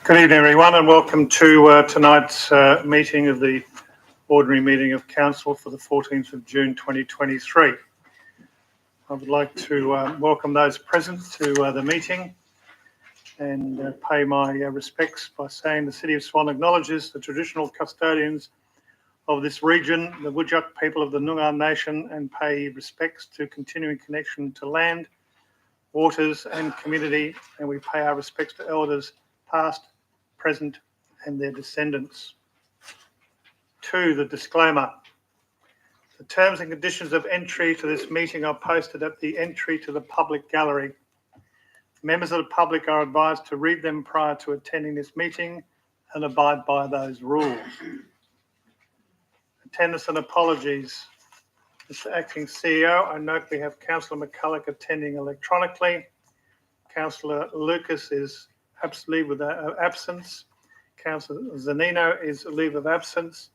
Good evening, everyone, and welcome to tonight's meeting of the Ordinary Meeting of Council for the 14th of June 2023. I would like to welcome those present to the meeting and pay my respects by saying the City of Swan acknowledges the traditional custodians of this region, the Whadjuk people of the Noongar Nation, and pay respects to continuing connection to land, waters and community, and we pay our respects to elders past, present and their descendants. 2, the disclaimer. The terms and conditions of entry to this meeting are posted at the entry to the public gallery. Members of the public are advised to read them prior to attending this meeting and abide by those rules. Attendance and apologies. Mr. Acting CEO, I note we have Councillor McCulloch attending electronically. Councillor Lucas is leave of absence. Councillor Zanino is leave of absence.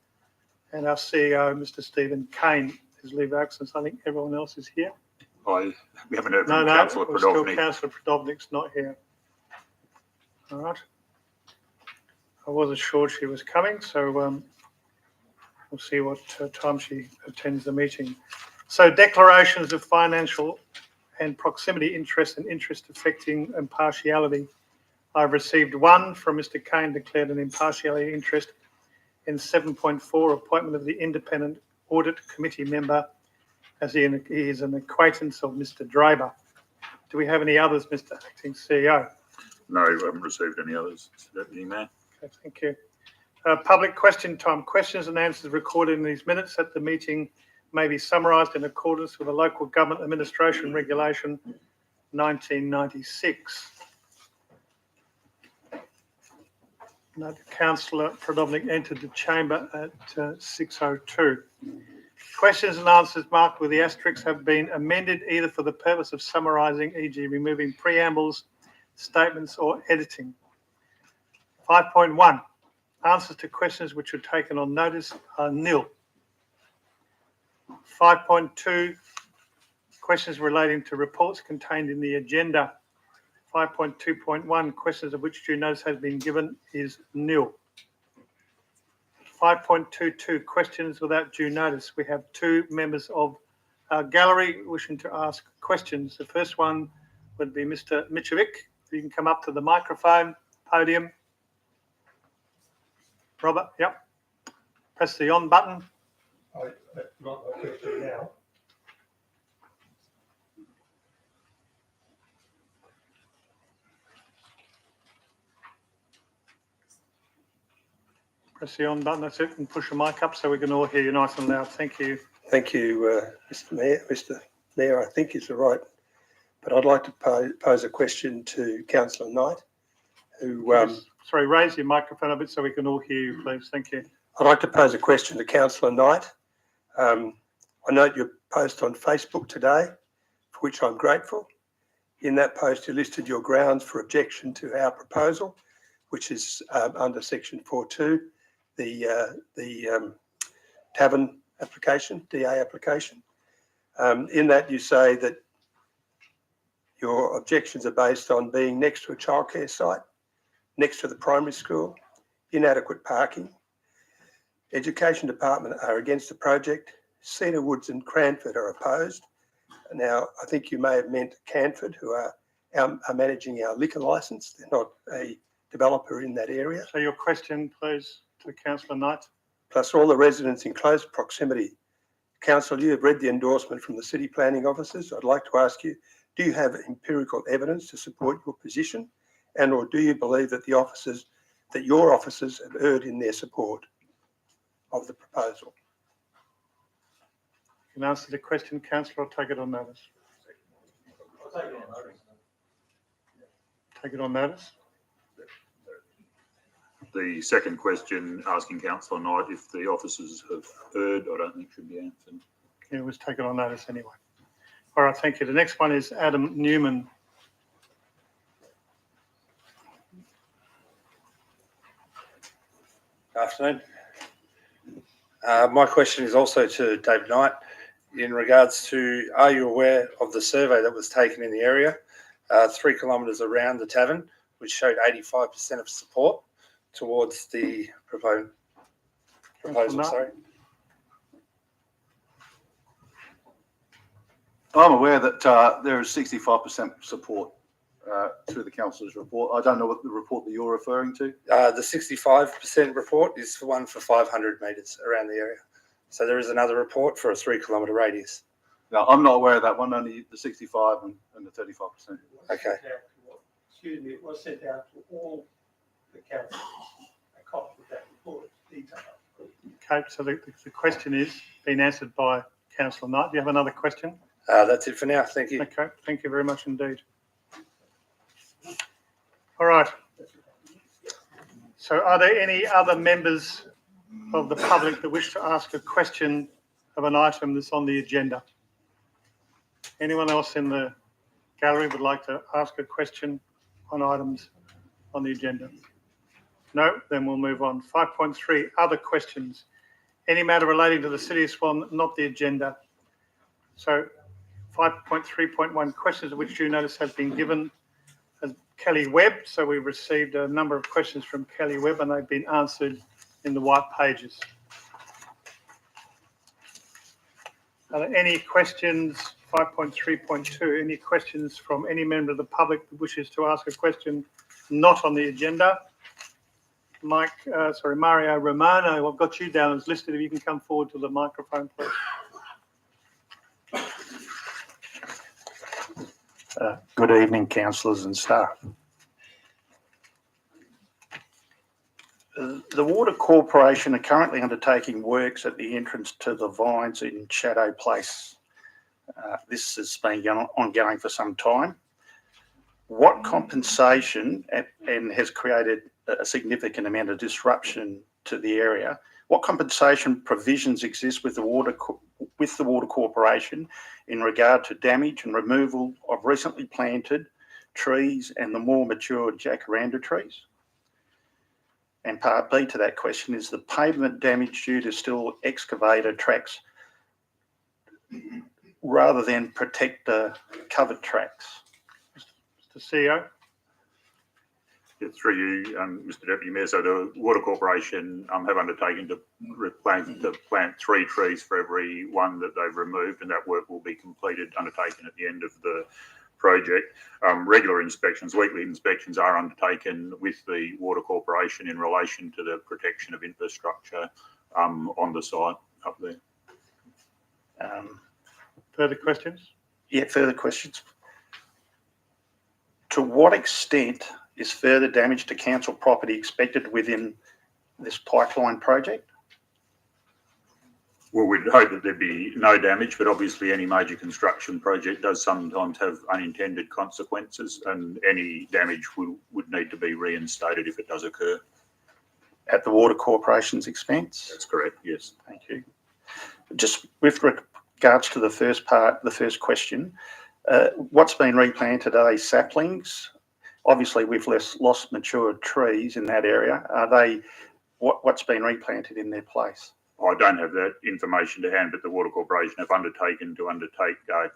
And our CEO, Mr. Stephen Kane, is leave of absence. I think everyone else is here. We haven't heard from Councillor Prodovnik. Still Councillor Prodovnik's not here. All right. I wasn't sure she was coming, so we'll see what time she attends the meeting. So declarations of financial and proximity interest and interest affecting impartiality. I've received one from Mr. Kane, declared an impartiality interest in 7.4, appointment of the Independent Audit Committee member, as he is an acquaintance of Mr. Draper. Do we have any others, Mr. Acting CEO? No, we haven't received any others. Deputy Mayor. Okay, thank you. Public question time. Questions and answers recorded in these minutes at the meeting may be summarised in accordance with the Local Government Administration Regulation 1996. Councillor Prodovnik entered the chamber at 6:02. Questions and answers marked with the asterisks have been amended either for the purpose of summarising, e.g. removing preambles, statements or editing. 5.1. Answers to questions which were taken on notice are nil. 5.2. Questions relating to reports contained in the agenda. 5.2.1, questions of which due notice has been given is nil. 5.22, questions without due notice. We have 2 members of our gallery wishing to ask questions. The first one would be Mr. Mitrovic. You can come up to the microphone, podium. Robert, yep. Press the on button. I've got a question now. Press the on button, that's it, and push the mic up so we can all hear you nice and loud. Thank you. Thank you, Mr. Mayor. Mr. Mayor, I think is right, but I'd like to pose a question to Councillor Knight, who... Sorry, raise your microphone a bit so we can all hear you, please. Thank you. I'd like to pose a question to Councillor Knight. I note your post on Facebook today, for which I'm grateful. In that post, you listed your grounds for objection to our proposal, which is under section 4.2, the tavern application, DA application. In that you say that your objections are based on being next to a childcare site, next to the primary school, inadequate parking. Education Department are against the project. Cedar Woods and Cranford are opposed. Now, I think you may have meant Canford, who are managing our liquor licence. They're not a developer in that area. So your question, please, to Councillor Knight. Plus all the residents in close proximity. Council, you have read the endorsement from the city planning officers. I'd like to ask you, do you have empirical evidence to support your position? And or do you believe that your officers have erred in their support of the proposal? In answer to the question, councillor, I'll take it on notice. Take it on notice. The second question, asking councillor Knight if the officers have heard, I don't think should be answered. It was taken on notice anyway. All right, thank you. The next one is Adam Newman. Afternoon. My question is also to Dave Knight in regards to, are you aware of the survey that was taken in the area 3 kilometres around the tavern, which showed 85% of support towards the proposal? Sorry. I'm aware that there is 65% support to the councillor's report. I don't know what the report that you're referring to. The 65% report is for one for 500 metres around the area. So there is another report for a 3 kilometre radius. No, I'm not aware of that one, only the 65 and the 35%. Okay. Excuse me, it was sent out to all the councillors, a copy of that report, detailed. Okay, so the question is being answered by councillor Knight. Do you have another question? That's it for now. Thank you. Okay, thank you very much indeed. All right. So are there any other members of the public that wish to ask a question of an item that's on the agenda? Anyone else in the gallery would like to ask a question on items on the agenda? No? Then we'll move on. 5.3, other questions. Any matter relating to the City of Swan, not the agenda. So 5.3.1, questions of which due notice has been given as Kelly Webb. So we've received a number of questions from Kelly Webb and they've been answered in the white pages. Are there any questions? 5.3.2, any questions from any member of the public that wishes to ask a question not on the agenda? Mario Romano, I've got you down as listed. If you can come forward to the microphone, please. Good evening, councillors and staff. The Water Corporation are currently undertaking works at the entrance to the Vines in Shadow Place. This has been ongoing for some time. What compensation, and has created a significant amount of disruption to the area, what compensation provisions exist with the Water Corporation in regard to damage and removal of recently planted trees and the more mature jacaranda trees? And part B to that question is the pavement damage due to still excavated tracks rather than protect the covered tracks? Mr. CEO. Yeah, through you, Mr Deputy Mayor. So the Water Corporation have undertaken to plant 3 trees for every one that they've removed, and that work will be undertaken at the end of the project. Regular inspections, weekly inspections are undertaken with the Water Corporation in relation to the protection of infrastructure on the site up there. Further questions? Yeah, further questions. To what extent is further damage to council property expected within this pipeline project? Well, we'd hope that there'd be no damage, but obviously any major construction project does sometimes have unintended consequences, and any damage would need to be reinstated if it does occur. At the Water Corporation's expense? That's correct, yes. Thank you. Just with regards to the first part, the first question, what's been replanted are they saplings? Obviously, we've lost mature trees in that area. Are they, what's been replanted in their place? I don't have that information to hand, but the Water Corporation have undertaken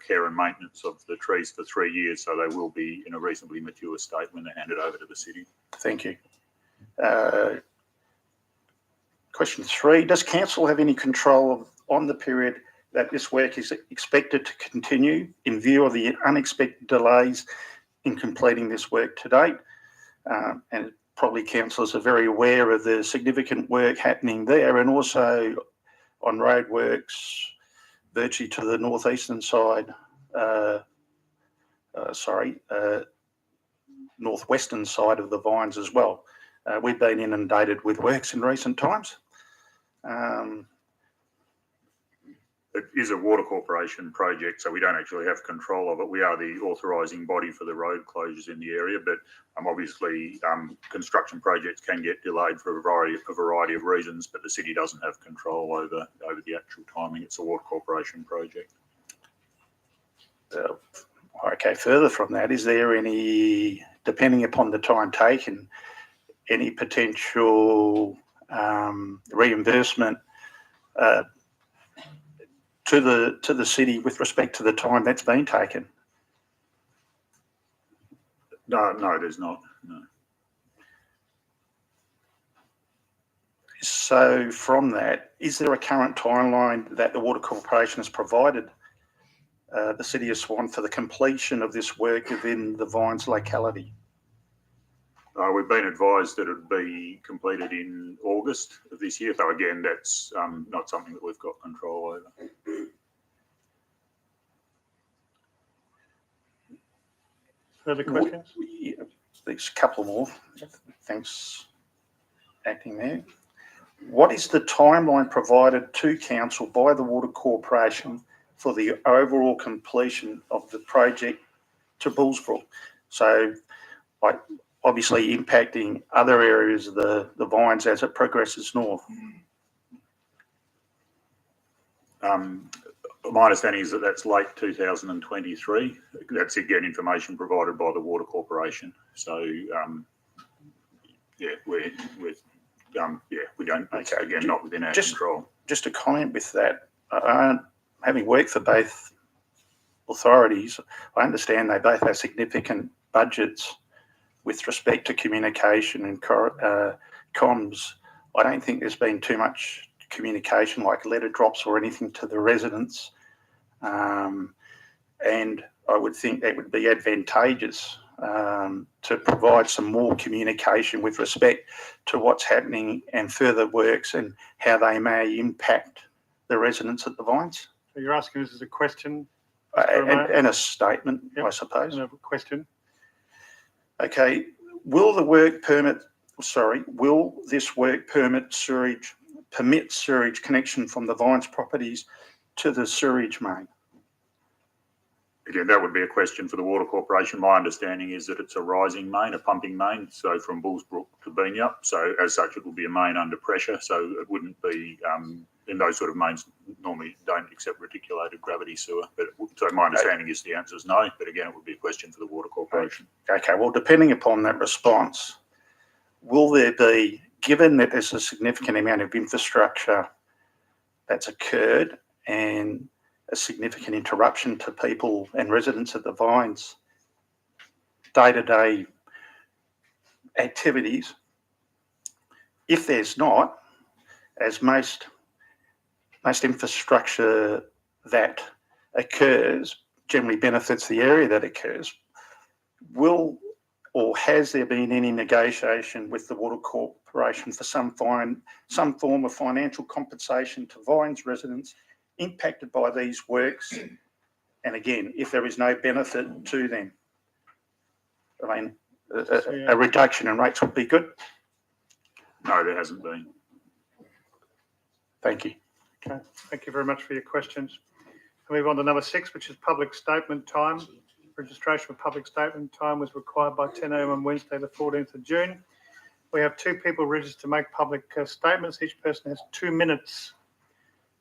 care and maintenance of the trees for 3 years, so they will be in a reasonably mature state when they're handed over to the city. Thank you. Question 3, does council have any control on the period that this work is expected to continue in view of the unexpected delays in completing this work to date? And probably councillors are very aware of the significant work happening there, and also on roadworks virtually to the northeastern side, northwestern side of the Vines as well. We've been inundated with works in recent times. is a water corporation project, so we don't actually have control of it. We are the authorising body for the road closures in the area, but obviously construction projects can get delayed for a variety of reasons, but the city doesn't have control over the actual timing. It's a water corporation project. Okay, further from that, is there any, depending upon the time taken, any potential reimbursement to the city with respect to the time that's been taken? No, there's not. No. So from that, is there a current timeline that the Water Corporation has provided the City of Swan for the completion of this work within the Vines locality? We've been advised that it would be completed in August of this year, though again, that's not something that we've got control over. Further questions? There's a couple more. Thanks, Acting Mayor. What is the timeline provided to Council by the Water Corporation for the overall completion of the project to Bullsbrook? So, like, obviously impacting other areas of the Vines as it progresses north. My understanding is that that's late 2023. That's again information provided by the Water Corporation. So, we don't. It's, Okay. again, not within our control. Just a comment with that. Having worked for both authorities, I understand they both have significant budgets with respect to communication and comms. I don't think there's been too much communication like letter drops or anything to the residents. And I would think that would be advantageous to provide some more communication with respect to what's happening and further works and how they may impact the residents at the Vines. So you're asking this as a question And a statement, Yep. I suppose. and a question? Okay, will this work permit permit sewage connection from the Vines properties to the sewage main? Again, that would be a question for the Water Corporation. My understanding is that it's a rising main, a pumping main, so from Bullsbrook to Beanyup. So as such, it will be a main under pressure. So it wouldn't be, in those sort of mains normally don't accept reticulated gravity sewer. But so my understanding is the answer is no. But again, it would be a question for the Water Corporation. Okay, well, depending upon that response, will there be, given that there's a significant amount of infrastructure that's occurred and a significant interruption to people and residents at the Vines day-to-day activities, if there's not, as most infrastructure that occurs generally benefits the area that occurs, will or has there been any negotiation with the Water Corporation for some form of financial compensation to Vines residents impacted by these works? And again, if there is no benefit to them, I mean, a reduction in rates would be good. No, there hasn't been. Thank you. Okay, thank you very much for your questions. I'll move on to number 6, which is public statement time. Registration for public statement time was required by 10 a.m. on Wednesday, the 14th of June. We have 2 people registered to make public statements. Each person has 2 minutes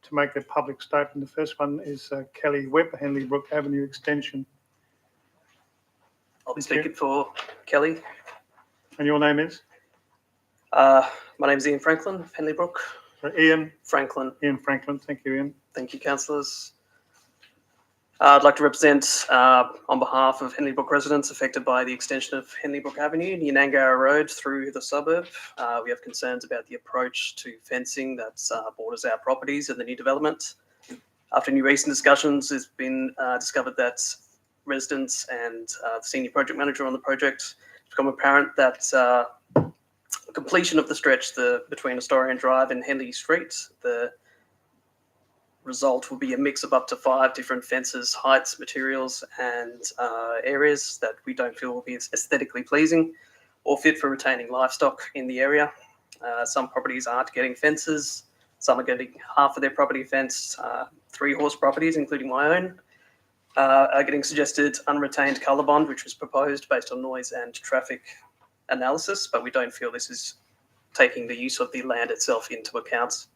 to make their public statement. The first one is Kelly Webb, Henley Brook Avenue Extension. I'll be Thank you. speaking for Kelly. And your name is? My name is Ian Franklin of Henley Brook. So Ian Franklin. Franklin. Thank you, Ian. Thank you, councillors. I'd like to represent on behalf of Henley Brook residents affected by the extension of Henley Brook Avenue near Nangara Road through the suburb. We have concerns about the approach to fencing that borders our properties and the new development. After new recent discussions, it's been discovered that residents and the senior project manager on the project, it's become apparent that completion of the stretch between Astorian Drive and Henley Street, the result will be a mix of up to 5 different fences, heights, materials, and areas that we don't feel will be aesthetically pleasing or fit for retaining livestock in the area. Some properties aren't getting fences. Some are getting half of their property fenced. 3 horse properties, including my own, are getting suggested unretained colour bond, which was proposed based on noise and traffic analysis, but we don't feel this is taking the use of the land itself into account.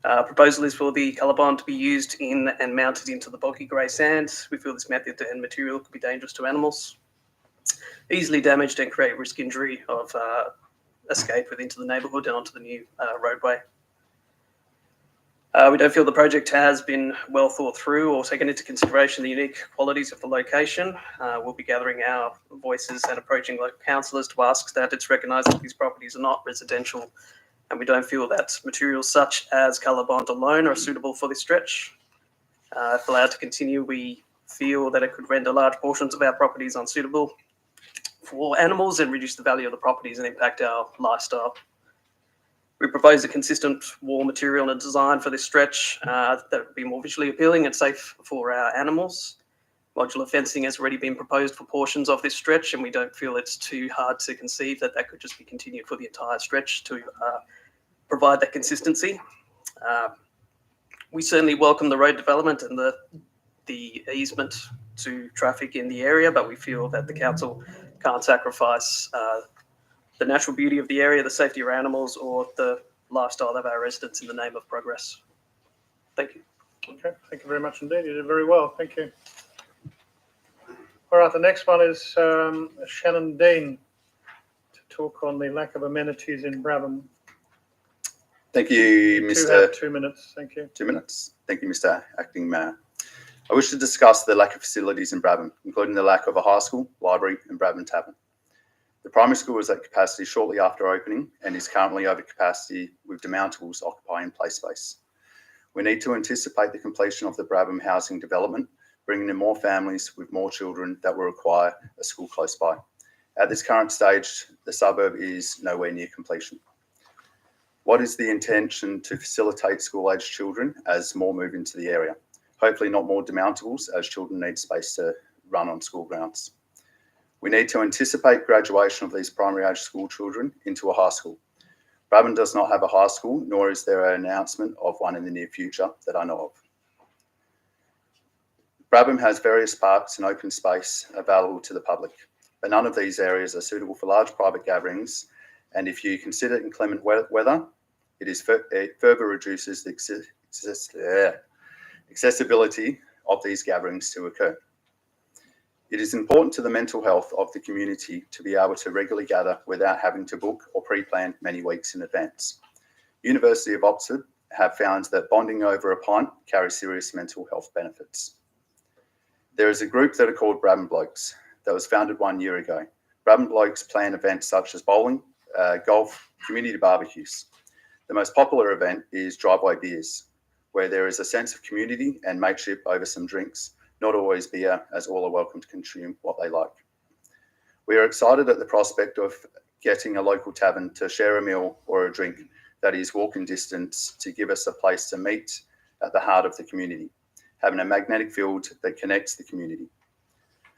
Proposal is for the colour bond to be used in and mounted into the boggy grey sand. We feel this method and material could be dangerous to animals, easily damaged and create risk injury of escape into the neighbourhood and onto the new roadway. We don't feel the project has been well thought through or taken into consideration the unique qualities of the location. We'll be gathering our voices and approaching local councillors to ask that it's recognised that these properties are not residential, and we don't feel that materials such as colour bond alone are suitable for this stretch. If allowed to continue, we feel that it could render large portions of our properties unsuitable for animals and reduce the value of the properties and impact our lifestyle. We propose a consistent wall material and design for this stretch that would be more visually appealing and safe for our animals. Modular fencing has already been proposed for portions of this stretch, and we don't feel it's too hard to conceive that that could just be continued for the entire stretch to provide that consistency. We certainly welcome the road development and the easement to traffic in the area, but we feel that the council can't sacrifice the natural beauty of the area, the safety of our animals, or the lifestyle of our residents in the name of progress. Thank you. Okay, thank you very much indeed. You did very well. Thank you. All right, the next one is Shannon Dean to talk on the lack of amenities in Brabham. Thank you, You Mr. have 2 minutes. Thank you. 2 minutes. Thank you, Mr. Acting Mayor. I wish to discuss the lack of facilities in Brabham, including the lack of a high school, library, and Brabham Tavern. The primary school was at capacity shortly after opening and is currently over capacity with demountables occupying play space. We need to anticipate the completion of the Brabham housing development, bringing in more families with more children that will require a school close by. At this current stage, the suburb is nowhere near completion. What is the intention to facilitate school-aged children as more move into the area? Hopefully not more demountables, as children need space to run on school grounds. We need to anticipate graduation of these primary age school children into a high school. Brabham does not have a high school, nor is there an announcement of one in the near future that I know of. Brabham has various parks and open space available to the public, but none of these areas are suitable for large private gatherings, and if you consider inclement weather, it further reduces the accessibility of these gatherings to occur. It is important to the mental health of the community to be able to regularly gather without having to book or pre-plan many weeks in advance. University of Oxford have found that bonding over a pint carries serious mental health benefits. There is a group that are called Brabham Blokes that was founded 1 year ago. Brabham Blokes plan events such as bowling, golf, community barbecues. The most popular event is Driveway Beers, where there is a sense of community and mateship over some drinks, not always beer, as all are welcome to consume what they like. We are excited at the prospect of getting a local tavern to share a meal or a drink that is walking distance to give us a place to meet at the heart of the community, having a magnetic field that connects the community.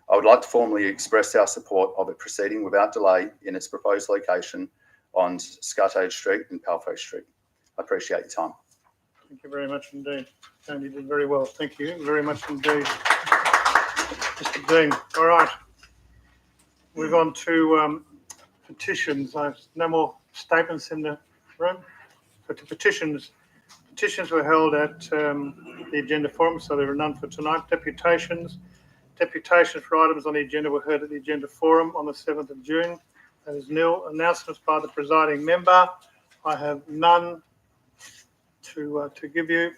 I would like to formally express our support of it proceeding without delay in its proposed location on Scuttage Street and Palfrey Street. I appreciate your time. Thank you very much indeed. And you did very well. Thank you very much indeed, Mr. Dean. All right. Move on to petitions. No more statements in the room. So to petitions. Petitions were held at the agenda forum, so there are none for tonight. Deputations. Deputations for items on the agenda were heard at the agenda forum on the 7th of June. That is nil. Announcements by the presiding member. I have none to give you.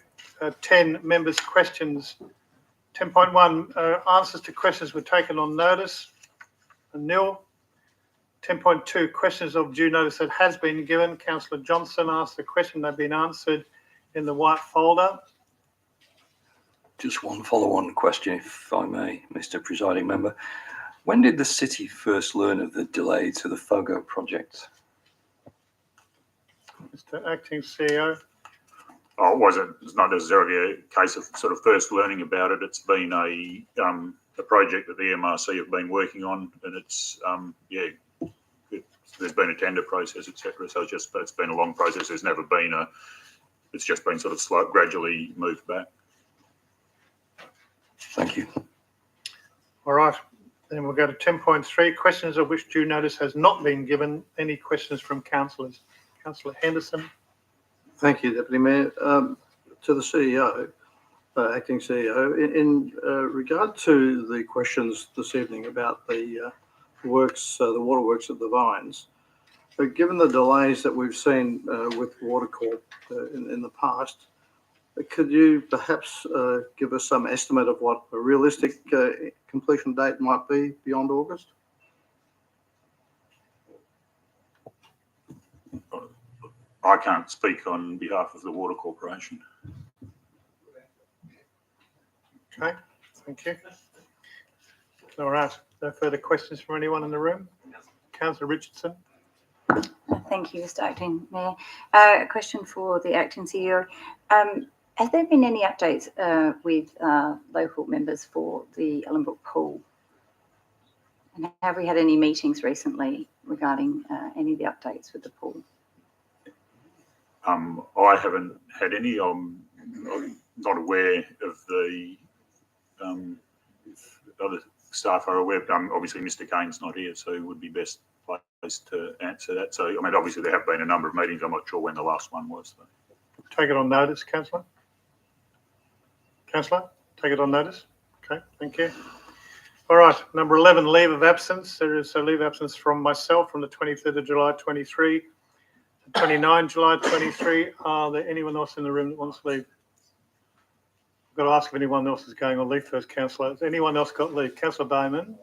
10 members' questions. 10.1 answers to questions were taken on notice. Nil. 10.2 questions of due notice that has been given. Councillor Johnson asked a question. They've been answered in the white folder. Just one follow-on question, if I may, Mr. Presiding Member. When did the city first learn of the delay to the FOGO project? Mr. Acting CEO. Oh, it's not necessarily a case of sort of first learning about it. It's been a project that the MRC have been working on, and it's there's been a tender process, etc. So it's been a long process. There's never been it's just been sort of gradually moved back. Thank you. All right, then we'll go to 10.3, questions of which due notice has not been given. Any questions from councillors? Councillor Henderson. Thank you, Deputy Mayor. To the CEO, acting CEO, in regard to the questions this evening about the works, the waterworks at the Vines, given the delays that we've seen with Watercorp in the past, could you perhaps give us some estimate of what a realistic completion date might be beyond August? I can't speak on behalf of the Water Corporation. Okay, thank you. All right, no further questions from anyone in the room? Councillor Richardson. Thank you, Mr. Acting Mayor. A question for the Acting CEO. Have there been any updates with local members for the Ellenbrook Pool? And have we had any meetings recently regarding any of the updates with the pool? I haven't had any. I'm not aware of the if other staff are aware. Obviously, Mr. Kane's not here, so he would be best placed to answer that. So, I mean, obviously there have been a number of meetings. I'm not sure when the last one was, though. Take it on notice, Councillor. Councillor, take it on notice. Okay, thank you. All right, number 11, leave of absence. There is a leave of absence from myself from the 23rd of July 23 to 29 July 23. Are there anyone else in the room that wants to leave? I've got to ask if anyone else is going on leave first, Councillor. Has anyone else got leave? Councillor Bowman.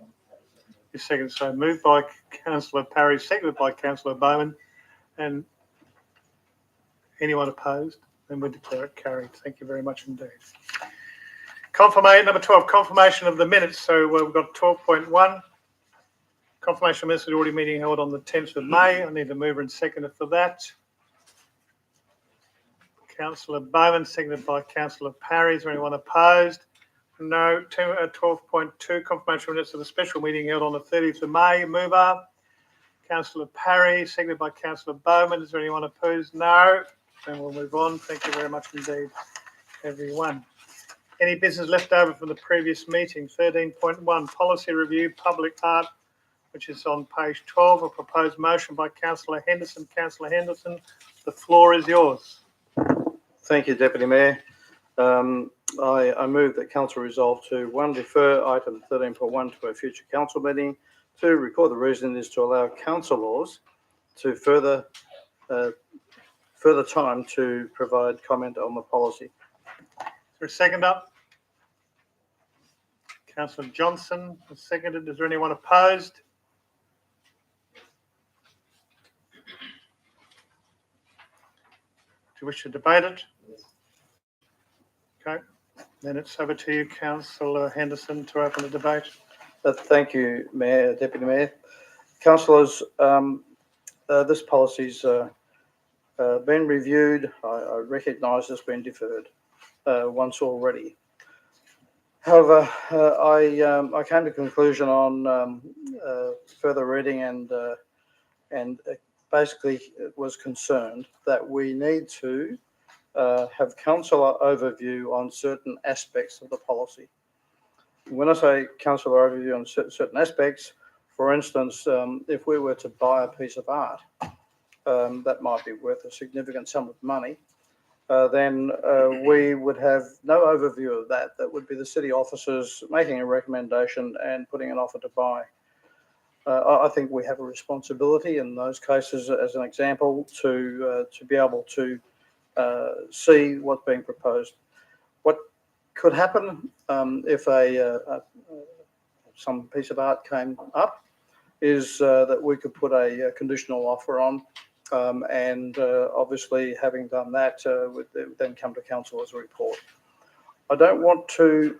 Your second, so moved by Councillor Parry, seconded by Councillor Bowman. And anyone opposed? Then we declare it carried. Thank you very much indeed. Confirmation, number 12, confirmation of the minutes. So we've got 12.1. Confirmation of minutes of the already meeting held on the 10th of May. I need a mover and seconder for that. Councillor Bowman, seconded by Councillor Parry. Is there anyone opposed? No. 12.2, confirmation of minutes of the special meeting held on the 30th of May. Mover. Councillor Parry, seconded by Councillor Bowman. Is there anyone opposed? No. Then we'll move on. Thank you very much indeed, everyone. Any business left over from the previous meeting? 13.1, policy review, public art, which is on page 12. A proposed motion by Councillor Henderson. Councillor Henderson, the floor is yours. Thank you, Deputy Mayor. I move that council resolve to 1, defer item 13.1 to a future council meeting. 2, record the reason is to allow councillors to further time to provide comment on the policy. Is there a second up? Councillor Johnson has seconded. Is there anyone opposed? Do you wish to debate it? Okay, then it's over to you, Councillor Henderson, to open the debate. Thank you, Mayor, Deputy Mayor. Councillors, this policy's been reviewed. I recognise it's been deferred once already. However, I came to a conclusion on further reading and basically was concerned that we need to have councillor overview on certain aspects of the policy. When I say councillor overview on certain aspects, for instance, if we were to buy a piece of art that might be worth a significant sum of money, then we would have no overview of that. That would be the city officers making a recommendation and putting an offer to buy. I think we have a responsibility in those cases, as an example, to be able to see what's being proposed. What could happen if some piece of art came up is that we could put a conditional offer on, and obviously having done that would then come to council as a report. I don't want to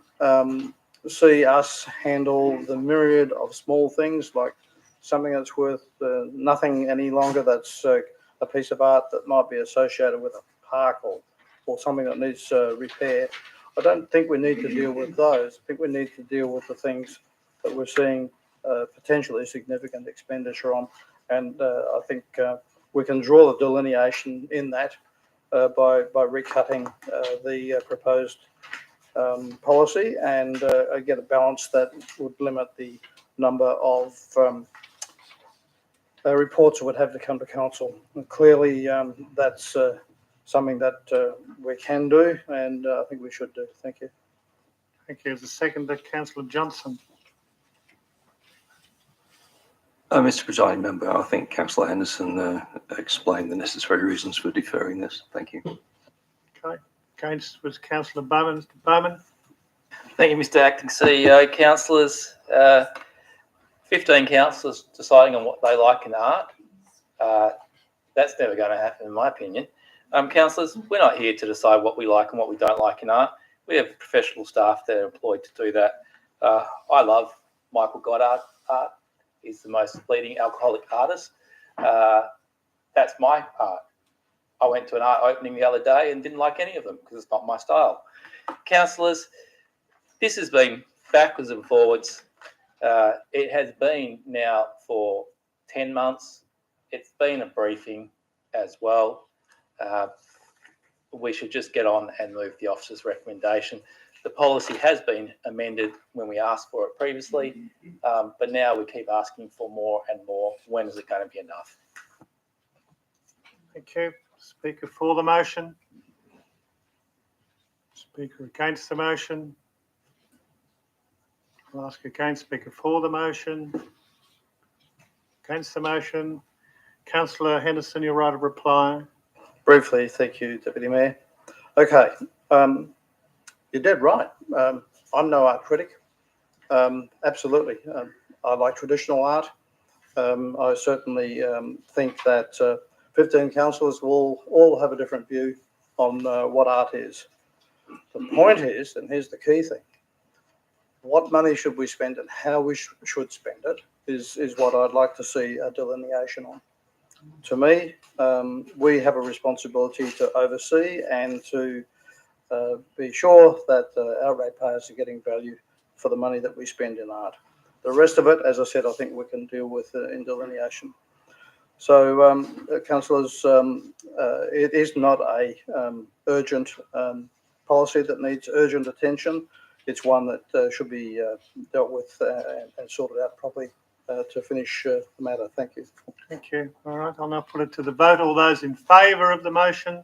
see us handle the myriad of small things like something that's worth nothing any longer, that's a piece of art that might be associated with a park or something that needs repair. I don't think we need to deal with those. I think we need to deal with the things that we're seeing potentially significant expenditure on, and I think we can draw the delineation in that by recutting the proposed policy and get a balance that would limit the number of reports that would have to come to council. And clearly, that's something that we can do, and I think we should do. Thank you. Thank you. The seconder, Councillor Johnson. Mr. Presiding Member, I think Councillor Henderson explained the necessary reasons for deferring this. Thank you. Okay. Against was Councillor Bowman. Mr. Bowman. Thank you, Mr. Acting CEO. Councillors, 15 councillors deciding on what they like in art. That's never going to happen, in my opinion. Councillors, we're not here to decide what we like and what we don't like in art. We have professional staff that are employed to do that. I love Michael Goddard art. He's the most leading alcoholic artist. That's my art. I went to an art opening the other day and didn't like any of them because it's not my style. Councillors, this has been backwards and forwards. It has been now for 10 months. It's been a briefing as well. We should just get on and move the officer's recommendation. The policy has been amended when we asked for it previously, but now we keep asking for more and more. When is it going to be enough? Thank you. Speaker for the motion. Speaker against the motion. I'll ask again. Speaker for the motion. Against the motion. Councillor Henderson, your right of reply. Briefly, thank you, Deputy Mayor. Okay, you're dead right. I'm no art critic. Absolutely. I like traditional art. I certainly think that 15 councillors will all have a different view on what art is. The point is, and here's the key thing, what money should we spend and how we should spend it is what I'd like to see a delineation on. To me, we have a responsibility to oversee and to be sure that our ratepayers are getting value for the money that we spend in art. The rest of it, as I said, I think we can deal with in delineation. So, councillors, it is not a urgent policy that needs urgent attention. It's one that should be dealt with and sorted out properly to finish the matter. Thank you. Thank you. All right, I'll now put it to the vote. All those in favour of the motion?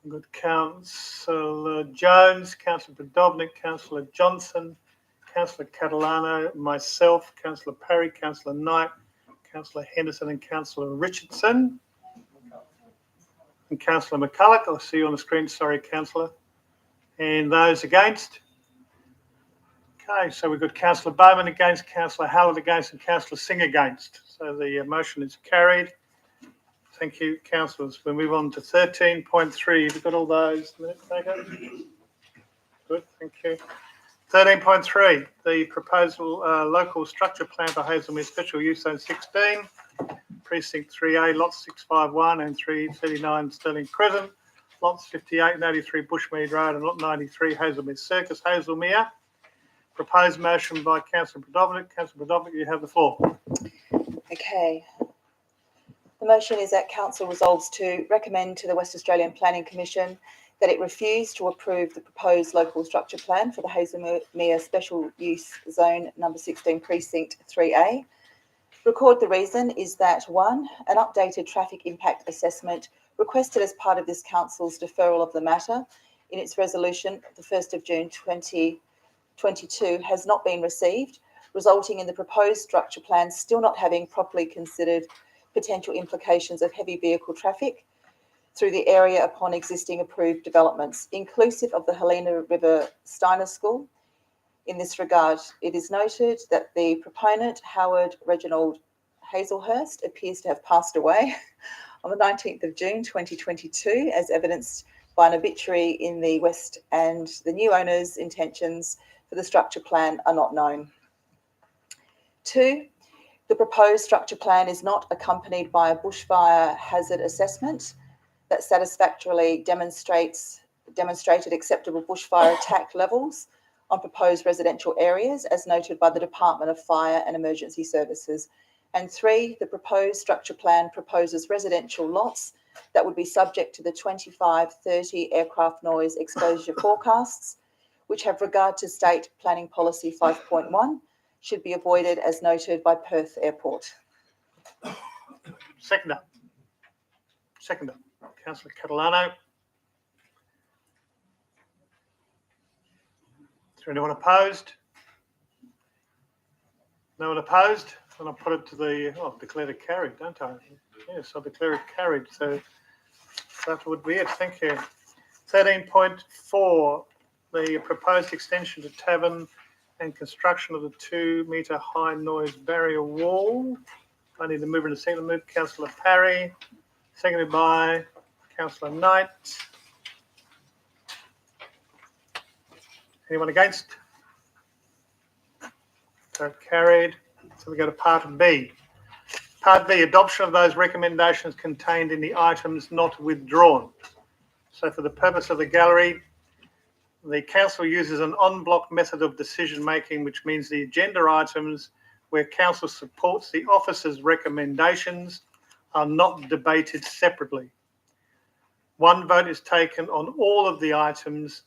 Good. Councillor Jones, Councillor Podovnik, Councillor Johnson, Councillor Catalano, myself, Councillor Parry, Councillor Knight, Councillor Henderson and Councillor Richardson. And Councillor McCulloch, I'll see you on the screen. Sorry, Councillor. And those against? Okay, so we've got Councillor Bowman against, Councillor Hallett against and Councillor Singh against. So the motion is carried. Thank you, councillors. We'll move on to 13.3. You've got all those minutes taken? Good, thank you. 13.3, the proposal local structure plan for Hazelmere Special Use Zone 16, Precinct 3A, lots 651 and 339 Stirling Crescent, lots 58 and 83 Bushmead Road and lot 93 Hazelmere Circus, Hazelmere. Proposed motion by Councillor Podovnik. Councillor Podovnik, you have the floor. Okay. The motion is that Council resolves to recommend to the West Australian Planning Commission that it refuse to approve the proposed local structure plan for the Hazelmere Special Use Zone number 16 Precinct 3A. Record the reason is that 1, an updated traffic impact assessment requested as part of this Council's deferral of the matter in its resolution the 1st of June 2022 has not been received, resulting in the proposed structure plan still not having properly considered potential implications of heavy vehicle traffic through the area upon existing approved developments, inclusive of the Helena River Steiner School. In this regard, it is noted that the proponent, Howard Reginald Hazelhurst, appears to have passed away on the 19th of June 2022, as evidenced by an obituary in the West, and the new owner's intentions for the structure plan are not known. 2, the proposed structure plan is not accompanied by a bushfire hazard assessment that satisfactorily demonstrated acceptable bushfire attack levels on proposed residential areas, as noted by the Department of Fire and Emergency Services And 3, the proposed structure plan proposes residential lots that would be subject to the 25-30 aircraft noise exposure forecasts, which have regard to State Planning Policy 5.1, should be avoided as noted by Perth Airport. Seconder. Councillor Catalano. Is there anyone opposed? No one opposed? And I'll put it to the, declare it carried, don't I? Yes, I'll declare it carried. So that would be it. Thank you. 13.4, the proposed extension to Tavern and construction of the 2-metre high noise barrier wall. I need to move in a second. Move Councillor Parry, seconded by Councillor Knight. Anyone against? So carried. So we go to part B. Part B, adoption of those recommendations contained in the items not withdrawn. So for the purpose of the gallery, the council uses an en bloc method of decision making, which means the agenda items where council supports the officer's recommendations are not debated separately. One vote is taken on all of the items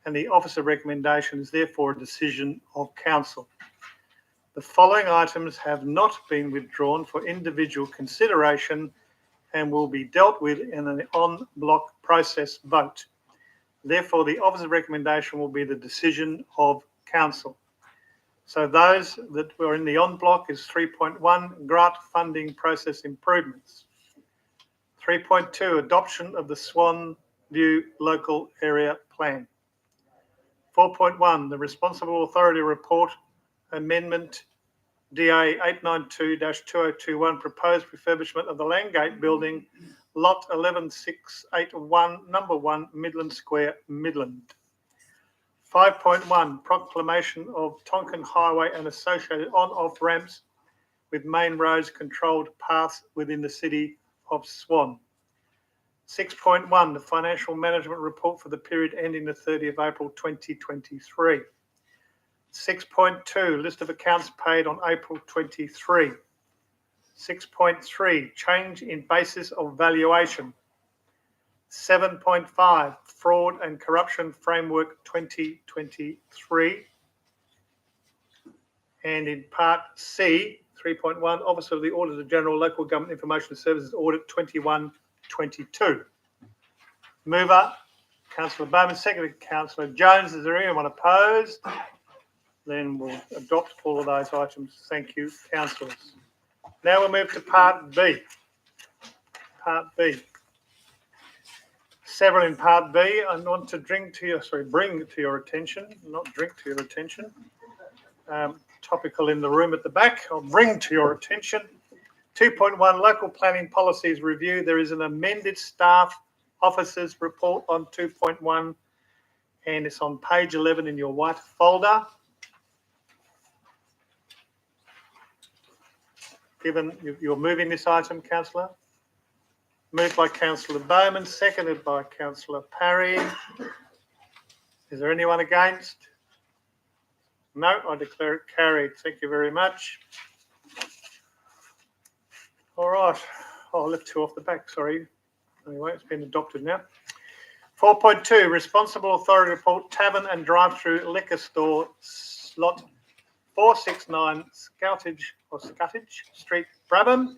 and the officer recommendation is therefore a decision of council. The following items have not been withdrawn for individual consideration and will be dealt with in an en bloc process vote. Therefore, the officer's recommendation will be the decision of council. So those that were in the en bloc is 3.1, grant funding process improvements. 3.2, adoption of the Swan View Local Area Plan. 4.1, the Responsible Authority Report Amendment DA 892-2021, proposed refurbishment of the Landgate Building, Lot 11681, Number 1, Midland Square, Midland. 5.1, proclamation of Tonkin Highway and associated on-off ramps with main roads controlled paths within the city of Swan. 6.1, the financial management report for the period ending the 30th of April 2023. 6.2, list of accounts paid on April 23. 6.3, change in basis of valuation. 7.5, fraud and corruption framework 2023. And in part C, 3.1, Office of the Auditor General, Local Government Information Services Audit 2122. Mover, Councillor Bowman, seconded Councillor Jones. Is there anyone opposed? Then we'll adopt all of those items. Thank you, councillors. Now we'll move to part B. Part B. Several in part B. I want to bring to your attention, not drink to your attention. Topical in the room at the back. I'll bring to your attention. 2.1, local planning policies review. There is an amended staff officers report on 2.1 and it's on page 11 in your white folder. Given you're moving this item, Councillor. Moved by Councillor Bowman, seconded by Councillor Parry. Is there anyone against? No, I declare it carried. Thank you very much. All right. Oh, I left two off the back, sorry. Anyway, it's been adopted now. 4.2, Responsible Authority Report, Tavern and Drive-Through Liquor Store, Slot 469, Scuttage Street, Brabham,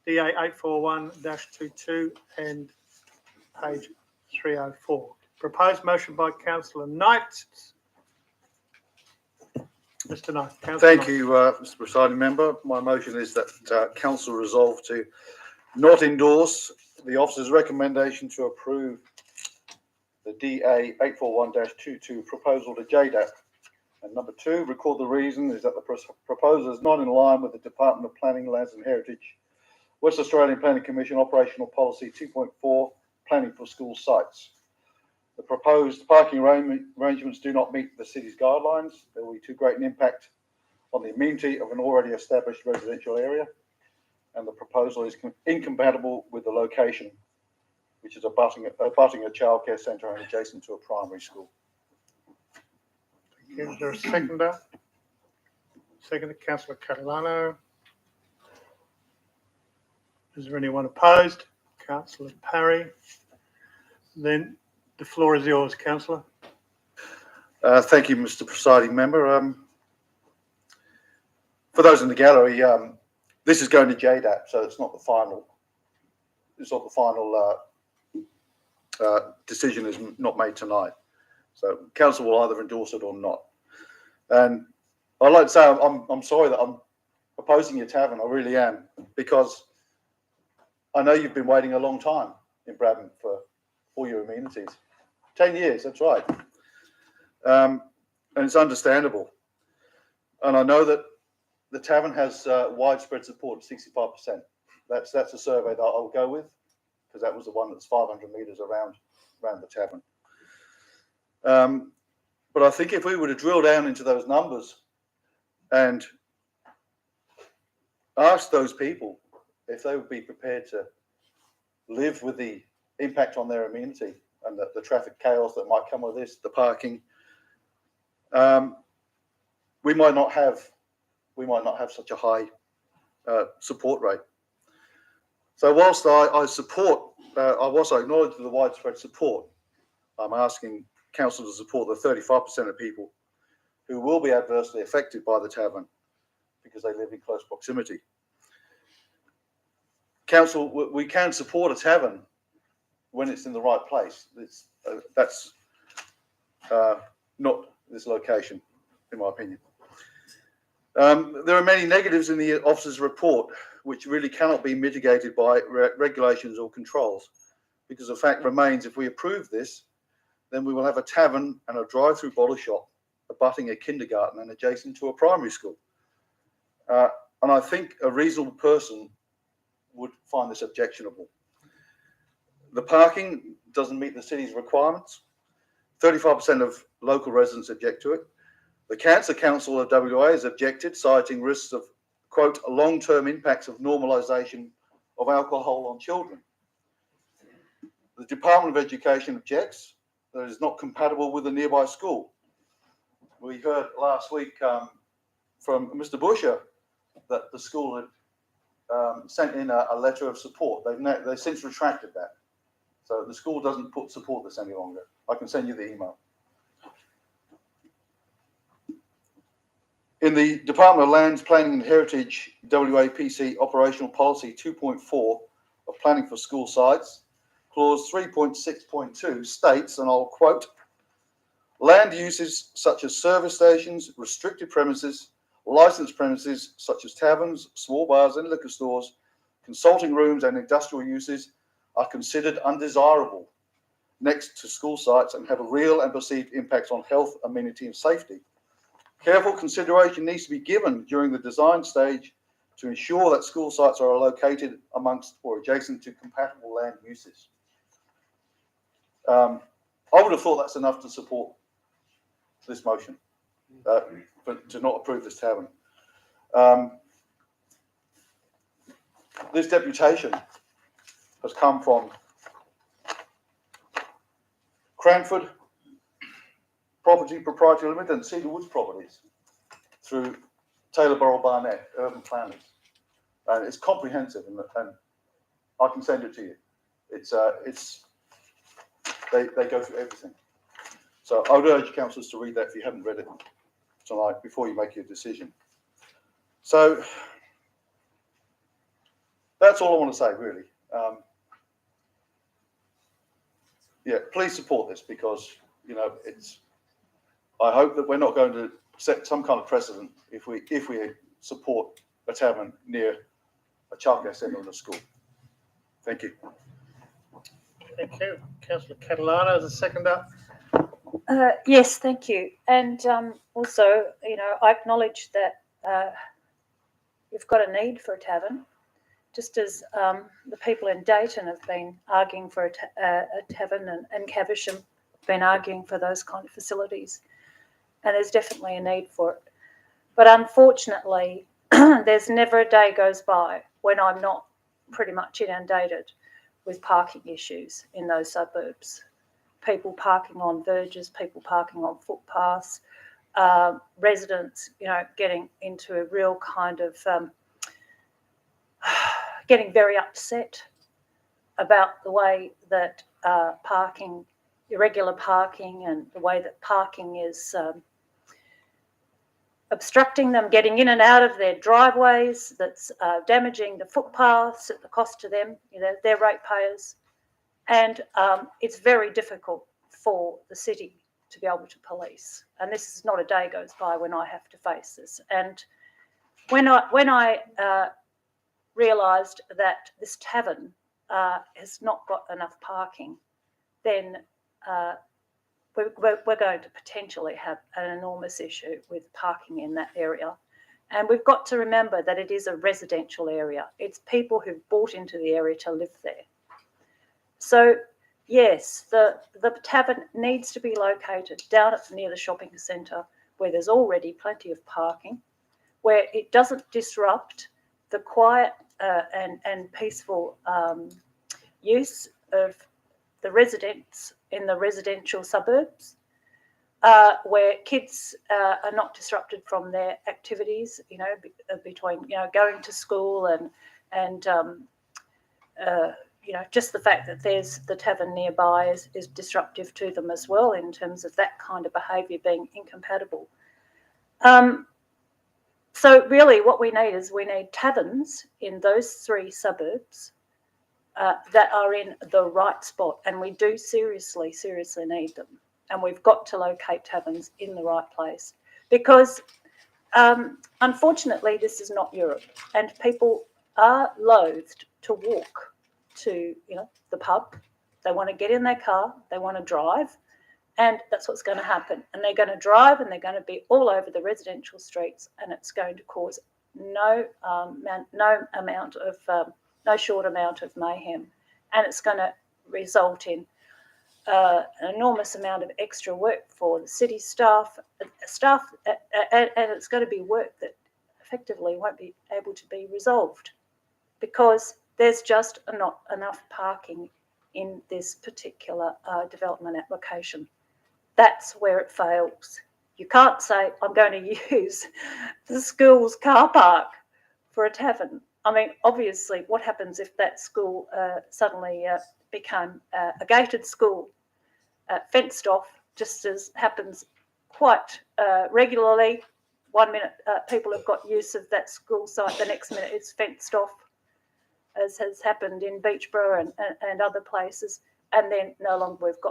DA 841-22 and page 304. Proposed motion by Councillor Knight. Mr. Knight. Thank you, Mr. Presiding Member. My motion is that Council resolve to not endorse the officer's recommendation to approve the DA 841-22 proposal to JDAP. And number 2, record the reason is that the proposal is not in line with the Department of Planning, Lands and Heritage, West Australian Planning Commission Operational Policy 2.4, Planning for School Sites. The proposed parking arrangements do not meet the city's guidelines. There will be too great an impact on the amenity of an already established residential area. And the proposal is incompatible with the location, which is abutting a childcare centre and adjacent to a primary school. Is there a seconder? Seconded, Councillor Catalano. Is there anyone opposed? Councillor Parry. Then the floor is yours, Councillor. Thank you, Mr. Presiding Member. For those in the gallery, this is going to JDAP, so it's not the final. It's not the final decision is not made tonight. So council will either endorse it or not. And I'd like to say I'm sorry that I'm opposing your tavern. I really am, because I know you've been waiting a long time in Bradman for all your amenities. 10 years, that's right. And it's understandable. And I know that the tavern has widespread support of 65%. That's a survey that I'll go with, because that was the one that's 500 metres around the tavern. But I think if we were to drill down into those numbers and ask those people if they would be prepared to live with the impact on their amenity and the traffic chaos that might come with this, the parking, we might not have such a high support rate. So whilst I support, I also acknowledge the widespread support, I'm asking council to support the 35% of people who will be adversely affected by the tavern because they live in close proximity. Council, we can support a tavern when it's in the right place. That's not this location, in my opinion. There are many negatives in the officer's report which really cannot be mitigated by regulations or controls, because the fact remains, if we approve this, then we will have a tavern and a drive-through bottle shop abutting a kindergarten and adjacent to a primary school. And I think a reasonable person would find this objectionable. The parking doesn't meet the city's requirements. 35% of local residents object to it. The Cancer Council of WA has objected, citing risks of, quote, long-term impacts of normalisation of alcohol on children. The Department of Education objects that it is not compatible with a nearby school. We heard last week from Mr. Busher that the school had sent in a letter of support. They've since retracted that. So the school doesn't support this any longer. I can send you the email. In the Department of Lands, Planning and Heritage WAPC Operational Policy 2.4 of Planning for School Sites, Clause 3.6.2 states, and I'll quote, land uses such as service stations, restricted premises, licensed premises such as taverns, small bars and liquor stores, consulting rooms and industrial uses are considered undesirable next to school sites and have a real and perceived impact on health, amenity and safety. Careful consideration needs to be given during the design stage to ensure that school sites are located amongst or adjacent to compatible land uses. I would have thought that's enough to support this motion, but to not approve this tavern. This deputation has come from Cranford Property Proprietary Limited and Cedar Woods Properties through Taylor Burrell Barnett, Urban Planners. And it's comprehensive, and I can send it to you. They go through everything. So I would urge councillors to read that if you haven't read it tonight before you make your decision. So that's all I want to say, really. Yeah, please support this, because I hope that we're not going to set some kind of precedent if we support a tavern near a childcare centre and a school. Thank you. Thank you. Councillor Catalano is the seconder. Yes, thank you. And also, I acknowledge that you've got a need for a tavern, just as the people in Dayton have been arguing for a tavern, and Caversham have been arguing for those kind of facilities. And there's definitely a need for it. But unfortunately, there's never a day goes by when I'm not pretty much inundated with parking issues in those suburbs. People parking on verges, people parking on footpaths, residents, getting into a real kind of, getting very upset about the way that parking, irregular parking, and the way that parking is obstructing them getting in and out of their driveways, that's damaging the footpaths at the cost to them. You know, they're ratepayers. And it's very difficult for the city to be able to police. And this is not a day goes by when I have to face this. And when I realised that this tavern has not got enough parking, then we're going to potentially have an enormous issue with parking in that area. And we've got to remember that it is a residential area. It's people who've bought into the area to live there. So yes, the tavern needs to be located down near the shopping centre where there's already plenty of parking, where it doesn't disrupt the quiet and peaceful use of the residents in the residential suburbs, where kids are not disrupted from their activities, you know, between, you know, going to school and you know, just the fact that there's the tavern nearby is disruptive to them as well in terms of that kind of behaviour being incompatible. So really what we need taverns in those 3 suburbs that are in the right spot, and we do seriously need them. And we've got to locate taverns in the right place because unfortunately this is not Europe, and people are loathed to walk to, you know, the pub. They want to get in their car, they want to drive, and that's what's going to happen. And they're going to drive and they're going to be all over the residential streets, and it's going to cause no short amount of mayhem, and it's going to result in an enormous amount of extra work for the city staff, and it's going to be work that effectively won't be able to be resolved because there's just not enough parking in this particular development application. That's where it fails. You can't say, I'm going to use the school's car park for a tavern. I mean, obviously, what happens if that school suddenly became a gated school, fenced off, just as happens quite regularly. 1 minute people have got use of that school site, the next minute it's fenced off, as has happened in Beachborough and other places, and then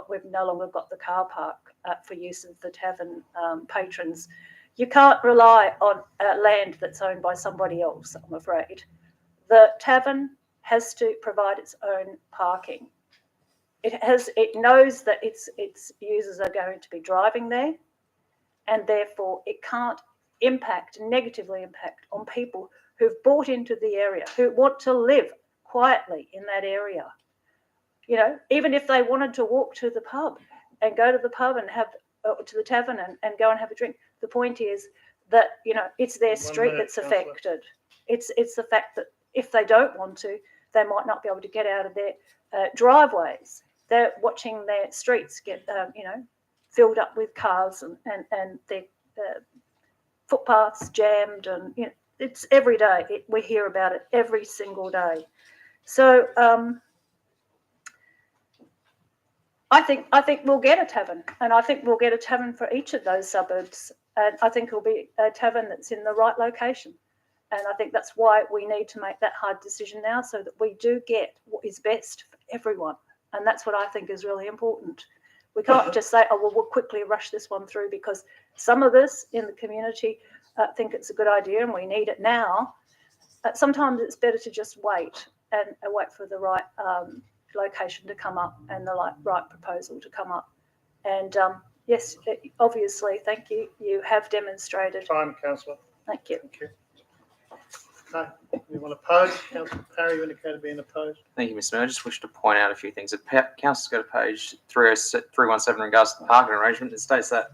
we've no longer got the car park for use of the tavern patrons. You can't rely on land that's owned by somebody else, I'm afraid. The tavern has to provide its own parking. It knows that its users are going to be driving there, and therefore it can't negatively impact on people who've bought into the area, who want to live quietly in that area. You know, even if they wanted to walk to the pub and go to the pub and have to the tavern and go and have a drink, the point is that, you know, it's their street that's affected. It's the fact that if they don't want to, they might not be able to get out of their driveways. They're watching their streets get, you know, filled up with cars and their footpaths jammed, and, you know, it's every day. We hear about it every single day. So I think we'll get a tavern, and I think we'll get a tavern for each of those suburbs, and I think it'll be a tavern that's in the right location. And I think that's why we need to make that hard decision now, so that we do get what is best for everyone. And that's what I think is really important. We can't just say, oh, well, we'll quickly rush this one through because some of us in the community think it's a good idea and we need it now. Sometimes it's better to just wait and wait for the right location to come up and the right proposal to come up. And yes, obviously, thank you. You have demonstrated. Time, Councillor. Thank you. Thank you. Okay, anyone opposed? Councillor Parry, you indicated being opposed. Thank you, Mr. Mayor. I just wish to point out a few things. Council's got a page 317 in regards to the parking arrangement. It states that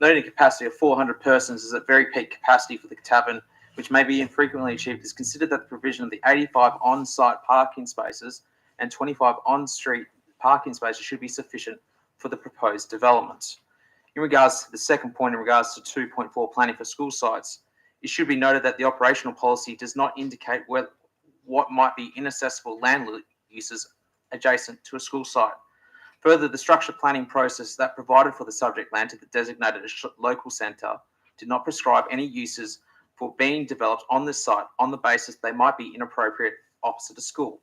noting a capacity of 400 persons is at very peak capacity for the tavern, which may be infrequently achieved. It's considered that the provision of the 85 on-site parking spaces and 25 on-street parking spaces should be sufficient for the proposed development. In regards to the second point, in regards to 2.4 planning for school sites, it should be noted that the operational policy does not indicate what might be inaccessible land uses adjacent to a school site. Further, the structure planning process that provided for the subject land to the designated local centre did not prescribe any uses for being developed on this site on the basis they might be inappropriate opposite a school.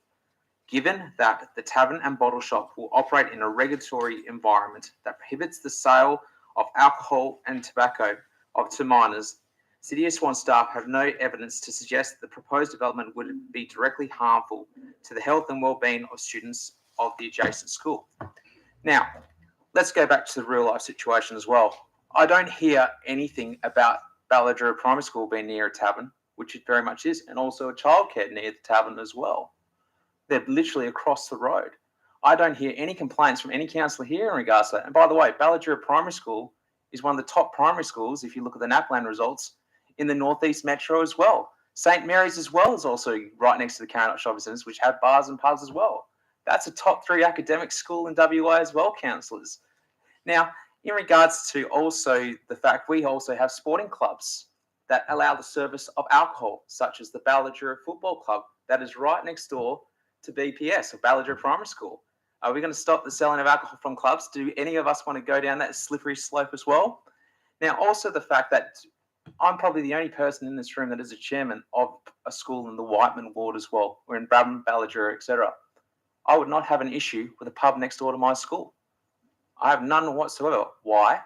Given that the tavern and bottle shop will operate in a regulatory environment that prohibits the sale of alcohol and tobacco to minors, City of Swan staff have no evidence to suggest that the proposed development would be directly harmful to the health and well-being of students of the adjacent school. Now, let's go back to the real life situation as well. I don't hear anything about Balladura Primary School being near a tavern, which it very much is, and also a childcare near the tavern as well. They're literally across the road. I don't hear any complaints from any councillor here in regards to that. And by the way, Balladura Primary School is one of the top primary schools, if you look at the NAPLAN results, in the Northeast Metro as well. St Mary's as well is also right next to the Carrot Shopping Centres, which have bars and pubs as well. That's a top 3 academic school in WA as well, councillors. Now, in regards to also the fact we also have sporting clubs that allow the service of alcohol, such as the Balladura Football Club, that is right next door to BPS, or Balladura Primary School. Are we going to stop the selling of alcohol from clubs? Do any of us want to go down that slippery slope as well? Now, also the fact that I'm probably the only person in this room that is a chairman of a school in the Whiteman ward as well. We're in Brabham, Balladura, etc. I would not have an issue with a pub next door to my school. I have none whatsoever. Why?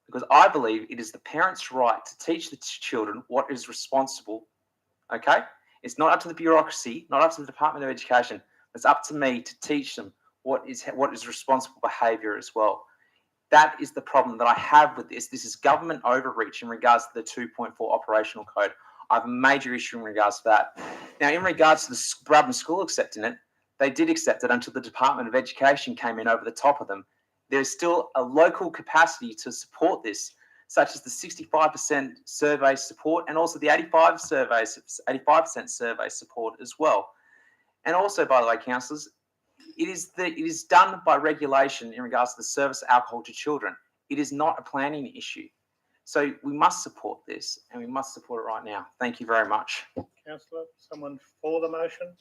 Because I believe it is the parents' right to teach the children what is responsible. Okay? It's not up to the bureaucracy, not up to the Department of Education. It's up to me to teach them what is responsible behaviour as well. That is the problem that I have with this. This is government overreach in regards to the 2.4 operational code. I have a major issue in regards to that. Now, in regards to the Brabham School accepting it, they did accept it until the Department of Education came in over the top of them. There's still a local capacity to support this, such as the 65% survey support and also the 85% survey support as well. And also, by the way, councillors, it is done by regulation in regards to the service of alcohol to children. It is not a planning issue. So we must support this, and we must support it right now. Thank you very much. Councillor, someone for the motion?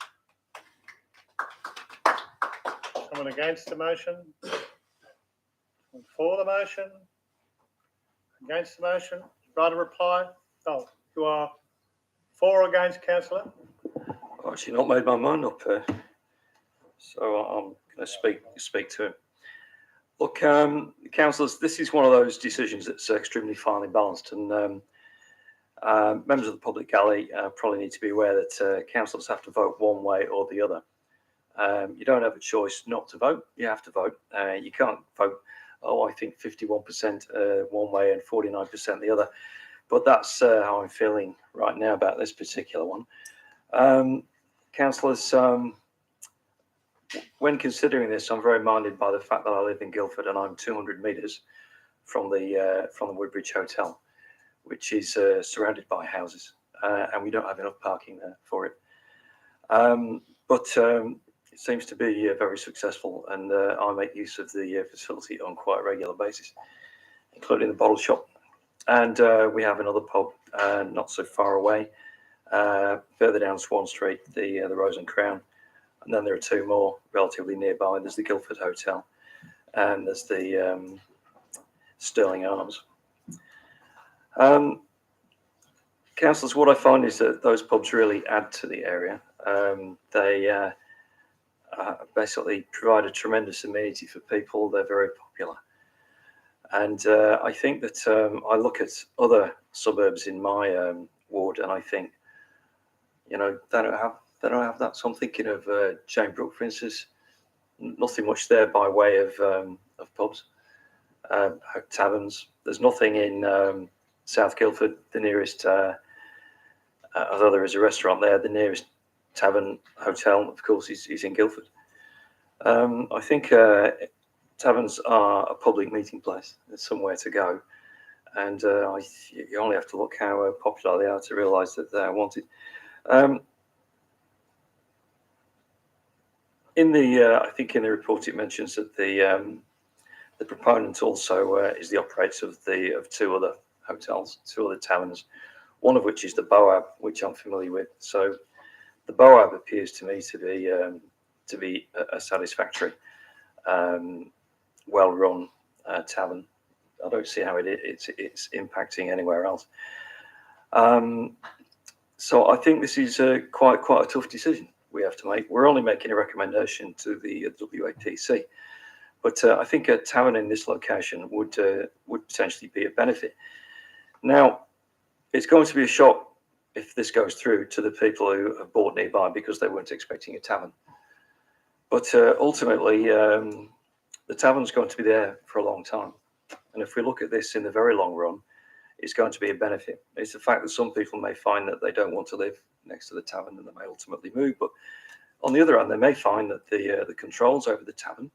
Someone against the motion? Someone for the motion? Against the motion? Right, a reply? Oh, you are for or against, councillor? I've actually not made my mind up, so I'm going to speak to him. Look, councillors, this is one of those decisions that's extremely finely balanced, and members of the public gallery probably need to be aware that councillors have to vote one way or the other. You don't have a choice not to vote. You have to vote. You can't vote, oh, I think 51% one way and 49% the other. But that's how I'm feeling right now about this particular one. Councillors, when considering this, I'm very minded by the fact that I live in Guildford and I'm 200 metres from the Woodbridge Hotel, which is surrounded by houses, and we don't have enough parking there for it. But it seems to be very successful, and I make use of the facility on quite a regular basis, including the bottle shop. And we have another pub not so far away, further down Swan Street, the Rose and Crown. And then there are two more relatively nearby. There's the Guildford Hotel and there's the Sterling Arms. Councillors, what I find is that those pubs really add to the area. They basically provide a tremendous amenity for people. They're very popular. And I think that I look at other suburbs in my ward and I think, you know, they don't have that. So I'm thinking of Jane Brook, for instance. Nothing much there by way of pubs, taverns. There's nothing in South Guildford. The nearest, although there is a restaurant there, the nearest tavern hotel, of course, is in Guildford. I think taverns are a public meeting place. There's somewhere to go, and you only have to look how popular they are to realise that they're wanted. I think in the report it mentions that the proponent also is the operator of two other hotels, two other taverns, one of which is the Boab, which I'm familiar with. So The BOAB appears to me to be a satisfactory, well-run tavern. I don't see how it's impacting anywhere else. So I think this is quite a tough decision we have to make. We're only making a recommendation to the WAPC, but I think a tavern in this location would potentially be a benefit. Now, it's going to be a shock if this goes through to the people who have bought nearby because they weren't expecting a tavern. But ultimately, the tavern's going to be there for a long time. And if we look at this in the very long run, it's going to be a benefit. It's the fact that some people may find that they don't want to live next to the tavern and they may ultimately move. But on the other hand, they may find that the controls over the tavern,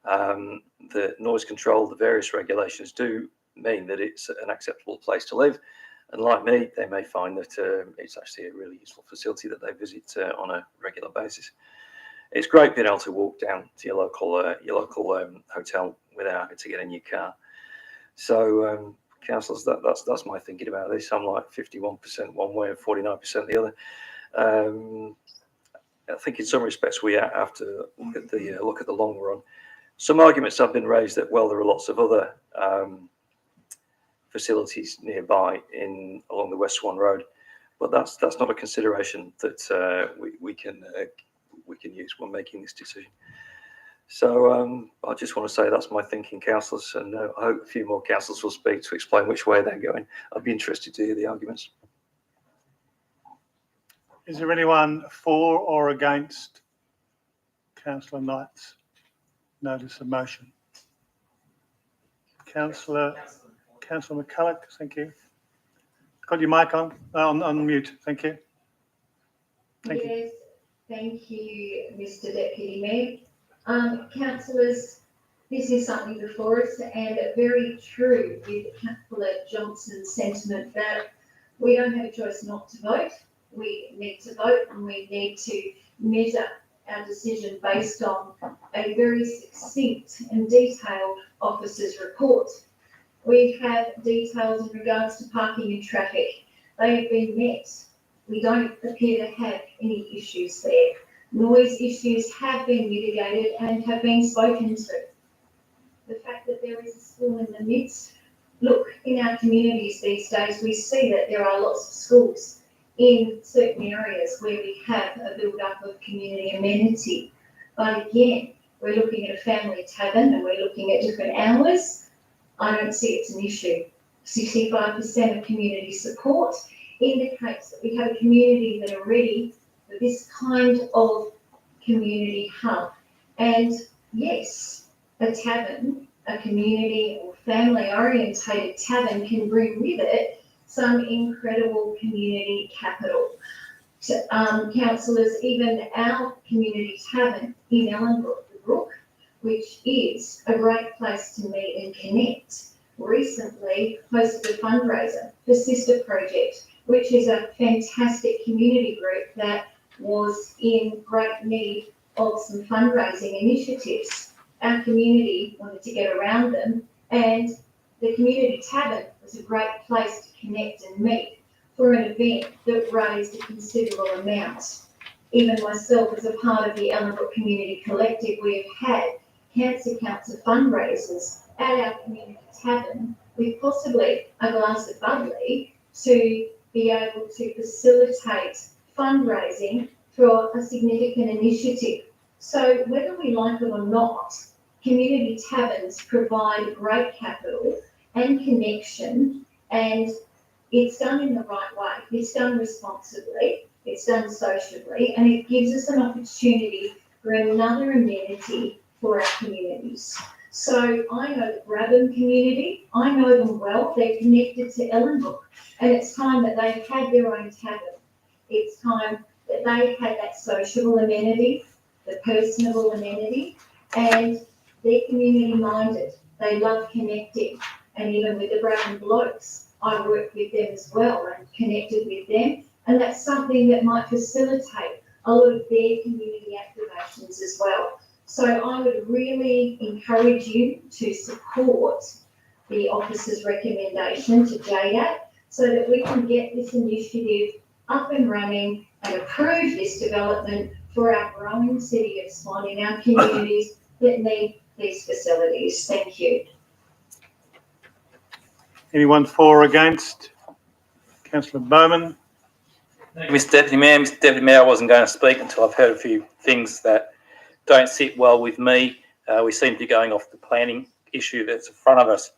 the noise control, the various regulations do mean that it's an acceptable place to live. And like me, they may find that it's actually a really useful facility that they visit on a regular basis. It's great being able to walk down to your local hotel without having to get in your car. So, councillors, that's my thinking about this. I'm like 51% one way and 49% the other. I think in some respects we have to look at the long run. Some arguments have been raised that, well, there are lots of other facilities nearby along the West Swan Road, but that's not a consideration that we can use when making this decision. So I just want to say that's my thinking, councillors, and I hope a few more councillors will speak to explain which way they're going. I'd be interested to hear the arguments. Is there anyone for or against Councillor Knight's notice of motion? Councillor McCulloch, thank you. Got your mic on mute, thank you. Thank you. Yes, thank you, Mr. Deputy Mayor. Councillors, this is something before us, and very true with Councillor Johnson's sentiment that we don't have a choice not to vote. We need to vote, and we need to measure our decision based on a very succinct and detailed officer's report. We have details in regards to parking and traffic. They have been met. We don't appear to have any issues there. Noise issues have been mitigated and have been spoken to. The fact that there is a school in the midst, look, in our communities these days, we see that there are lots of schools in certain areas where we have a build-up of community amenity. But again, we're looking at a family tavern and we're looking at different hours. I don't see it's an issue. 65% of community support indicates that we have a community that are ready for this kind of community hub. And yes, a tavern, a community or family orientated tavern can bring with it some incredible community capital. Councillors, even our community tavern in Ellenbrook, the Brook, which is a great place to meet and connect, recently hosted a fundraiser for Sister Project, which is a fantastic community group that was in great need of some fundraising initiatives. Our community wanted to get around them, and the community tavern was a great place to connect and meet for an event that raised a considerable amount. Even myself, as a part of the Ellenbrook Community Collective, we have had Cancer Council fundraisers at our community tavern with possibly a glass of bubbly to be able to facilitate fundraising for a significant initiative. So whether we like it or not, community taverns provide great capital and connection, and it's done in the right way. It's done responsibly, it's done sociably, and it gives us an opportunity for another amenity for our communities. So I know the Brabham community, I know them well, they're connected to Ellenbrook, and it's time that they've had their own tavern. It's time that they had that sociable amenity, the personable amenity, and they're community minded. They love connecting, and even with the Brabham Blokes, I worked with them as well and connected with them, and that's something that might facilitate a lot of their community activations as well. So I would really encourage you to support the officer's recommendation to JDAT so that we can get this initiative up and running and approve this development for our growing city of Swan in our communities that need these facilities. Thank you. Anyone for or against? Councillor Bowman. Thank you, Mr Deputy Mayor. Mr Deputy Mayor, I wasn't going to speak until I've heard a few things that don't sit well with me. We seem to be going off the planning issue that's in front of us.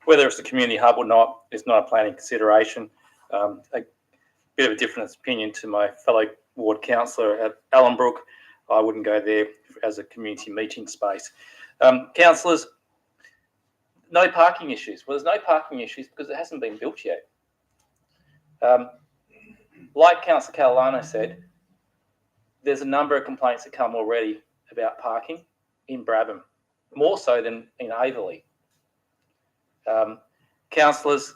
Whether it's the community hub or not, it's not a planning consideration. A bit of a different opinion to my fellow ward councillor at Allenbrook. I wouldn't go there as a community meeting space. Councillors, no parking issues. Well, there's no parking issues because it hasn't been built yet. Like Councillor Catalano said, there's a number of complaints that come already about parking in Brabham, more so than in Averley. Councillors,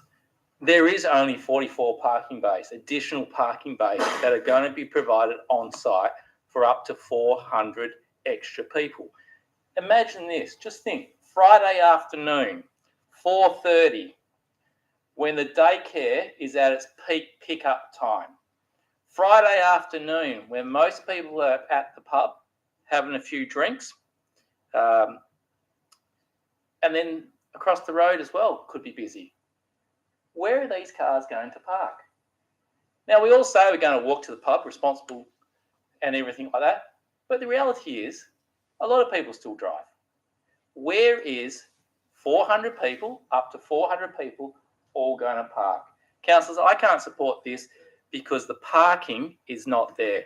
there is only 44 parking bays, additional parking bays that are going to be provided on site for up to 400 extra people. Imagine this, just think, Friday afternoon, 4:30, when the daycare is at its peak pickup time. Friday afternoon, when most people are at the pub having a few drinks, and then across the road as well could be busy. Where are these cars going to park? Now, we all say we're going to walk to the pub, responsible and everything like that, but the reality is a lot of people still drive. Where is 400 people, up to 400 people, all going to park? Councillors, I can't support this because the parking is not there.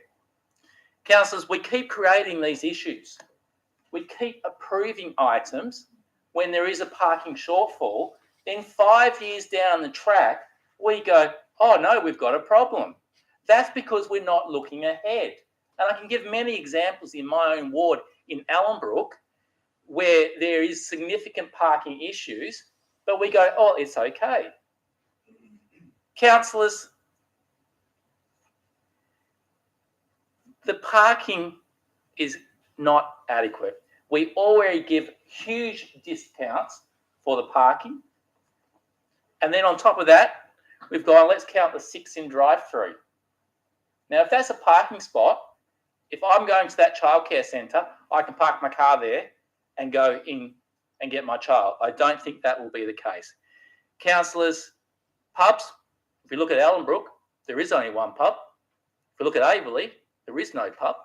Councillors, we keep creating these issues. We keep approving items when there is a parking shortfall. Then 5 years down the track, we go, oh no, we've got a problem. That's because we're not looking ahead. And I can give many examples in my own ward in Allenbrook where there is significant parking issues, but we go, oh, it's okay. Councillors, the parking is not adequate. We already give huge discounts for the parking. And then on top of that, we've gone, let's count the 6 in drive-through. Now, if that's a parking spot, if I'm going to that childcare centre, I can park my car there and go in and get my child. I don't think that will be the case. Councillors, pubs, if you look at Allenbrook, there is only one pub. If you look at Averley, there is no pub.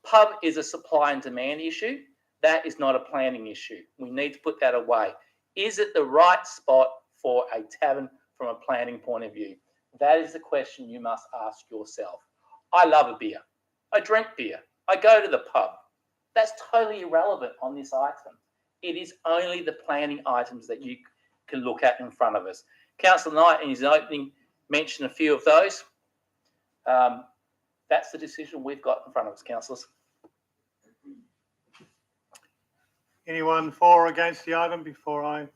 Pub is a supply and demand issue. That is not a planning issue. We need to put that away. Is it the right spot for a tavern from a planning point of view? That is the question you must ask yourself. I love a beer. I drink beer. I go to the pub. That's totally irrelevant on this item. It is only the planning items that you can look at in front of us. Councillor Knight, in his opening, mentioned a few of those. That's the decision we've got in front of us, councillors. Anyone for or against the item before I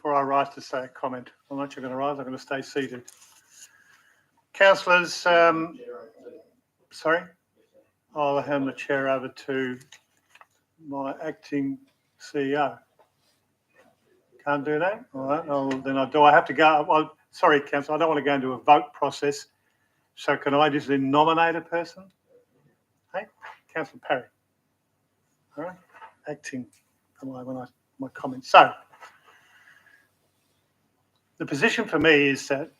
rise to say a comment? I'm not going to rise, I'm going to stay seated. Councillors, sorry? I'll hand the chair over to my acting CEO. Can't do that? All right, do I have to go? Well, sorry, Councillor, I don't want to go into a vote process. So can I just then nominate a person? Hey, Councillor Parry. All right, acting for my comments. So the position for me is that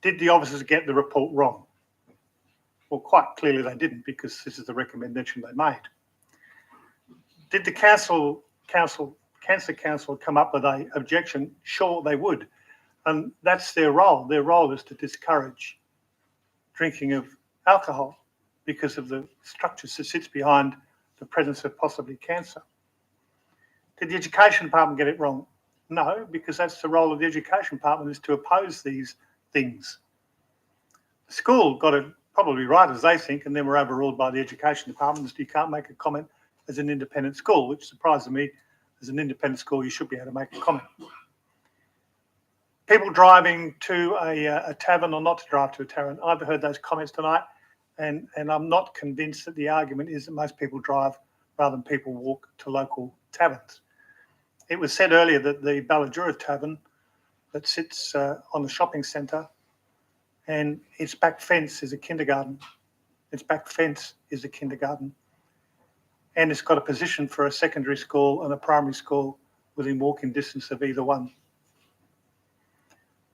did the officers get the report wrong? Well, quite clearly they didn't, because this is the recommendation they made. Did the Cancer Council come up with an objection? Sure, they would. And that's their role. Their role is to discourage drinking of alcohol because of the structures that sits behind the presence of possibly cancer. Did the Education Department get it wrong? No, because that's the role of the Education Department, is to oppose these things. The school got it probably right, as they think, and then were overruled by the Education Department, as you can't make a comment as an independent school, which surprises me. As an independent school, you should be able to make a comment. People driving to a tavern or not to drive to a tavern, I've heard those comments tonight, and I'm not convinced that the argument is that most people drive rather than people walk to local taverns. It was said earlier that the Ballajura Tavern that sits on the shopping centre and its back fence is a kindergarten. Its back fence is a kindergarten. And it's got a position for a secondary school and a primary school within walking distance of either one.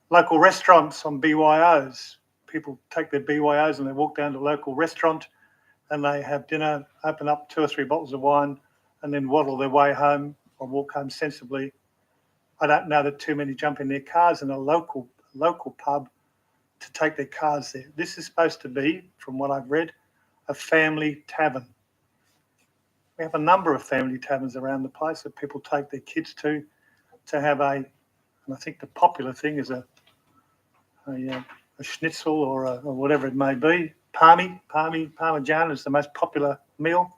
Local restaurants on BYOs. People take their BYOs and they walk down to a local restaurant and they have dinner, open up 2 or 3 bottles of wine and then waddle their way home or walk home sensibly. I don't know that too many jump in their cars in a local pub to take their cars there. This is supposed to be, from what I've read, a family tavern. We have a number of family taverns around the place that people take their kids to have and I think the popular thing is a schnitzel or whatever it may be. Parmigiana is the most popular meal.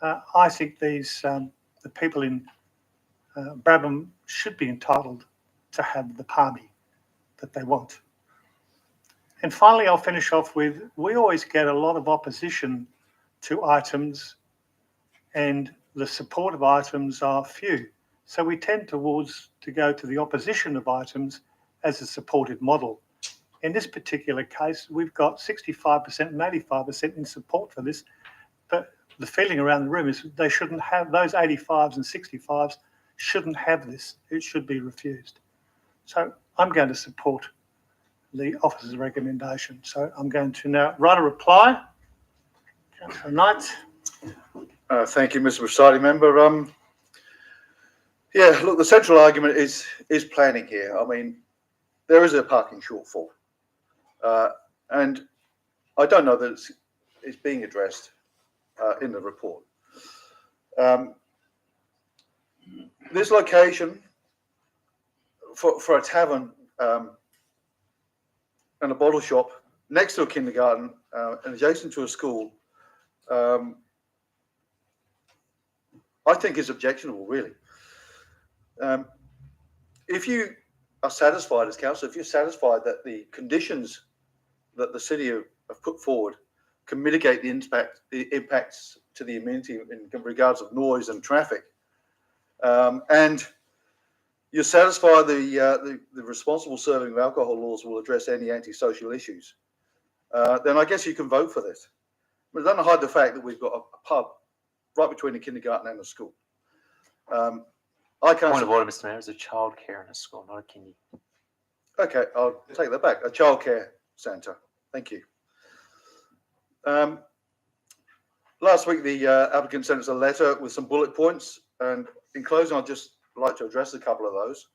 I think the people in Brabham should be entitled to have the parmy that they want. And finally, I'll finish off with, we always get a lot of opposition to items and the support of items are few. So we tend to go to the opposition of items as a supported model. In this particular case, we've got 65% and 85% in support for this, but the feeling around the room is they shouldn't have, those 85s and 65s shouldn't have this. It should be refused. So I'm going to support the officer's recommendation. So I'm going to now write a reply. Councillor Knight. Thank you, Mr. Presiding Member. Yeah, look, the central argument is planning here. I mean, there is a parking shortfall, and I don't know that it's being addressed in the report. This location for a tavern and a bottle shop next to a kindergarten and adjacent to a school, I think is objectionable, really. If you are satisfied as council, if you're satisfied that the conditions that the city have put forward can mitigate the impacts to the amenity in regards of noise and traffic, and you're satisfied the responsible serving of alcohol laws will address any antisocial issues, then I guess you can vote for this. But don't hide the fact that we've got a pub right between a kindergarten and a school. I can't. Point of order, Mr. Mayor, there's a childcare in a school, not a kindy. Okay, I'll take that back. A childcare centre. Thank you. Last week, the applicant sent us a letter with some bullet points, and in closing, I'd just like to address a couple of those.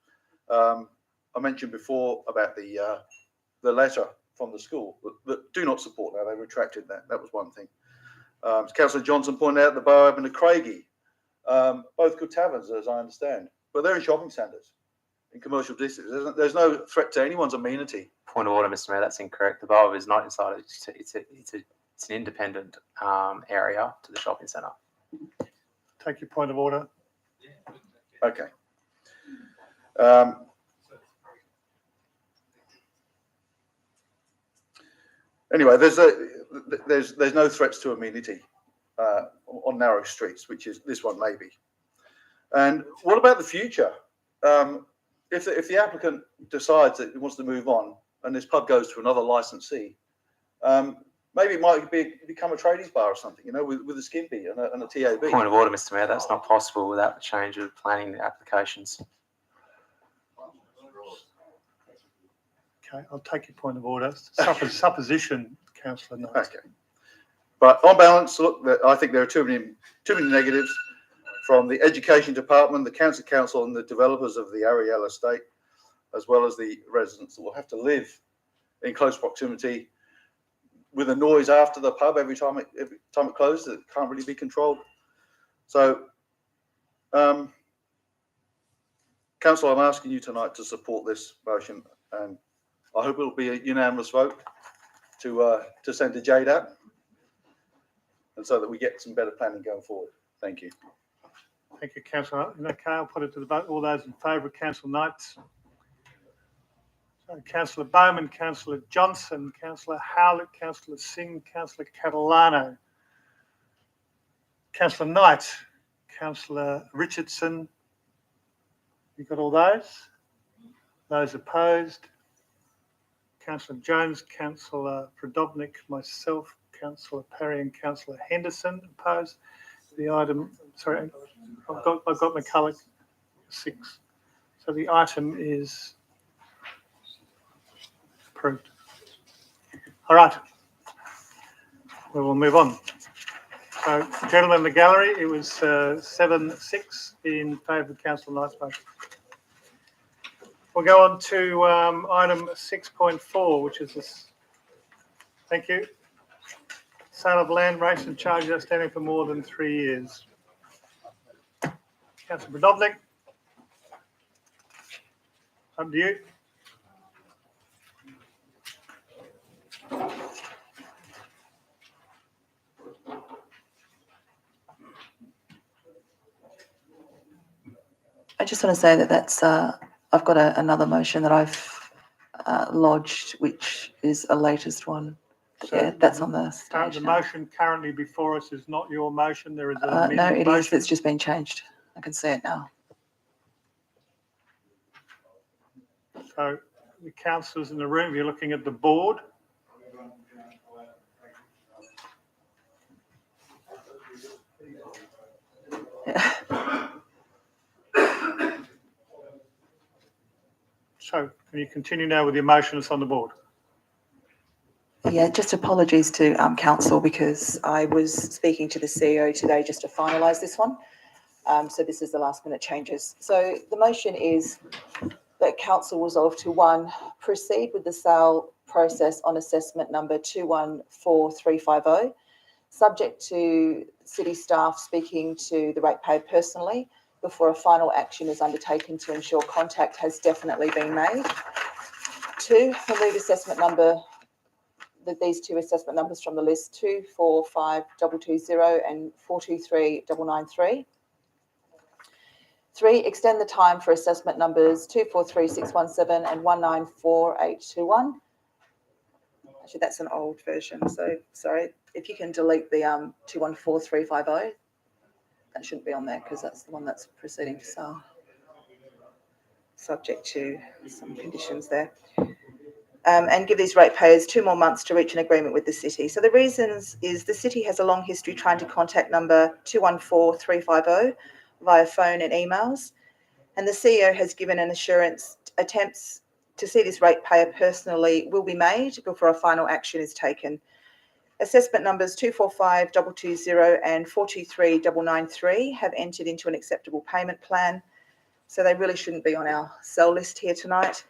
I mentioned before about the letter from the school that do not support that. They retracted that. That was one thing. Councillor Johnson pointed out the Boab and the Craigie, both good taverns, as I understand, but they're in shopping centres, in commercial districts. There's no threat to anyone's amenity. Point of order, Mr. Mayor, that's incorrect. The Boab is not inside. It's an independent area to the shopping centre. Take your point of order. Okay. Anyway, there's no threats to amenity on narrow streets, which is this one maybe. And what about the future? If the applicant decides that he wants to move on and this pub goes to another licensee, maybe it might become a tradies bar or something, you know, with a skimpy and a TAB. Point of order, Mr. Mayor, that's not possible without the change of planning applications. Okay, I'll take your point of order. Supposition, Councillor Knight. Okay. But on balance, look, I think there are too many negatives from the Education Department, the Council and the developers of the Ariel estate, as well as the residents that will have to live in close proximity with the noise after the pub every time it closes. It can't really be controlled. So, Council, I'm asking you tonight to support this motion, and I hope it will be a unanimous vote to send to JDAP, and so that we get some better planning going forward. Thank you. Thank you, Councillor. Okay, I'll put it to the vote. All those in favour of Councillor Knight's. So Councillor Bowman, Councillor Johnson, Councillor Howlett, Councillor Singh, Councillor Catalano, Councillor Knight, Councillor Richardson. You got all those? Those opposed? Councillor Jones, Councillor Prodovnik, myself, Councillor Parry and Councillor Henderson opposed. The item, sorry, I've got McCulloch 6. So the item is approved. All right. We will move on. So, gentlemen in the gallery, it was 7-6 in favour of Councillor Knight's motion. We'll go on to item 6.4, which is this. Thank you. Sale of land, rates and charges outstanding for more than 3 years. Councillor Prodovnik. Up to you. I just want to say that that's, I've got another motion that I've lodged, which is a latest one. So Yeah, that's on the stage the now. motion currently before us is not your motion. There is an No, amended it is. motion. It's just been changed. I can see it now. So the councillors in the room, you're looking at the board. So can you continue now with your motion that's on the board? Yeah, just apologies to council because I was speaking to the CEO today just to finalise this one. So this is the last minute changes. So the motion is that council resolve to 1, proceed with the sale process on assessment number 214350, subject to city staff speaking to the ratepayer personally before a final action is undertaken to ensure contact has definitely been made. 2, remove assessment number, these 2 assessment numbers from the list, 245220 and 423993. 3, extend the time for assessment numbers 243617 and 194821. Actually, that's an old version, so sorry. If you can delete the 214350, that shouldn't be on there because that's the one that's proceeding to sale. Subject to some conditions there. And give these ratepayers 2 more months to reach an agreement with the city. So the reasons is the city has a long history trying to contact number 214350 via phone and emails. And the CEO has given an assurance attempts to see this ratepayer personally will be made before a final action is taken. Assessment numbers 245220 and 423993 have entered into an acceptable payment plan. So they really shouldn't be on our sell list here tonight.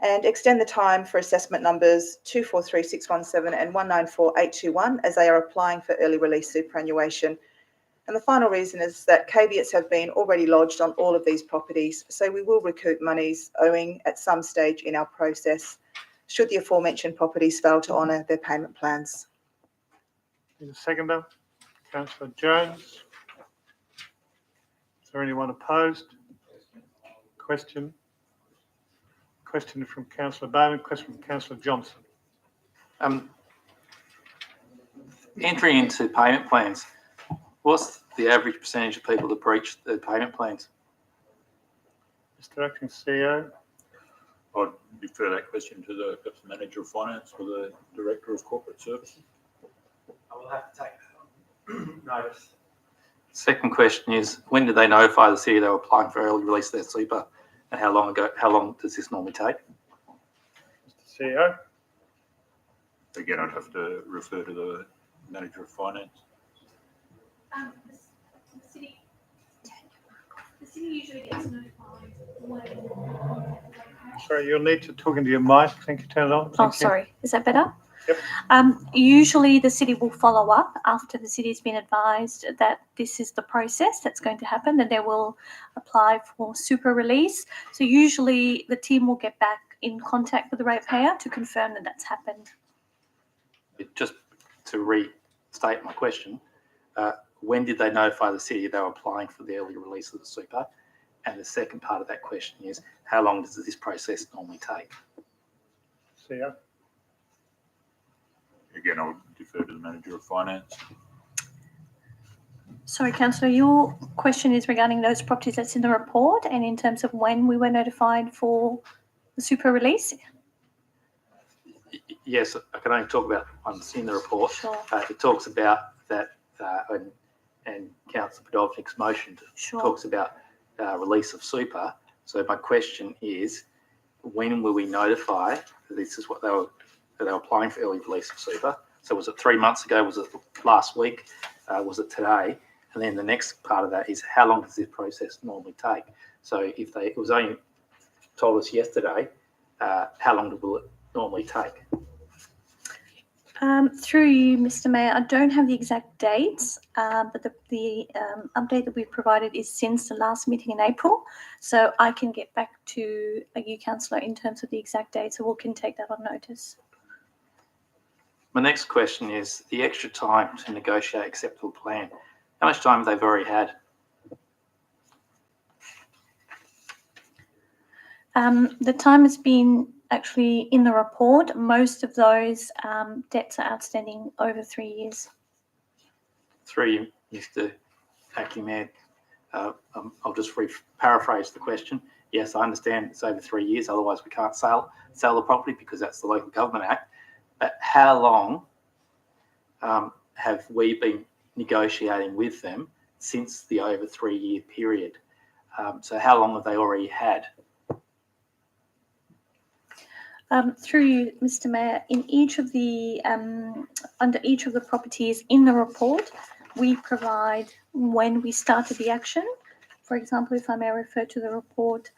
And extend the time for assessment numbers 243617 and 194821 as they are applying for early release superannuation. And the final reason is that caveats have been already lodged on all of these properties, so we will recoup monies owing at some stage in our process should the aforementioned properties fail to honour their payment plans. Need a seconder? Councillor Jones. Is there anyone opposed? Question? Question from Councillor Bowman, question from Councillor Johnson. Entry into payment plans. What's the average percentage of people that breach the payment plans? Mr. Acting CEO. I'd defer that question to the perhaps Manager of Finance or the Director of Corporate Services. I will have to take notice. Second question is, when did they notify the city they were applying for early release of their super, and how long does this normally take? Mr. CEO. Again, I'd have to refer to the Manager of Finance. The city usually gets notified when. Sorry, you'll need to talk into your mic. Thank you. Turn it on. Oh, sorry. Is that better? Yep. Usually the city will follow up after the city's been advised that this is the process that's going to happen, and they will apply for super release. So usually the team will get back in contact with the ratepayer to confirm that that's happened. Just to restate my question, when did they notify the city they were applying for the early release of the super? And the second part of that question is, how long does this process normally take? CEO. Again, I would defer to the Manager of Finance. Sorry, Councillor, your question is regarding those properties that's in the report and in terms of when we were notified for the super release? yes, I can only talk about what's in the report. Sure. It talks about that, and Councillor Podolnik's motion Sure. talks about release of super. So my question is, when will we notify that this is what they were applying for early release of super? So was it 3 months ago? Was it last week? Was it today? And then the next part of that is, how long does this process normally take? So if it was only told us yesterday, how long will it normally take? Through you, Mr. Mayor, I don't have the exact dates, but the update that we've provided is since the last meeting in April. So I can get back to you, Councillor, in terms of the exact date, so we can take that on notice. My next question is the extra time to negotiate acceptable plan. How much time have they already had? The time has been actually in the report. Most of those debts are outstanding over 3 years. Through you, Mr. Acting Mayor, I'll just paraphrase the question. Yes, I understand it's over 3 years, otherwise we can't sell the property because that's the Local Government Act. But how long have we been negotiating with them since the over 3 year period? So how long have they already had? Through you, Mr. Mayor, in each of the under each of the properties in the report, we provide when we started the action. For example, if I may refer to the report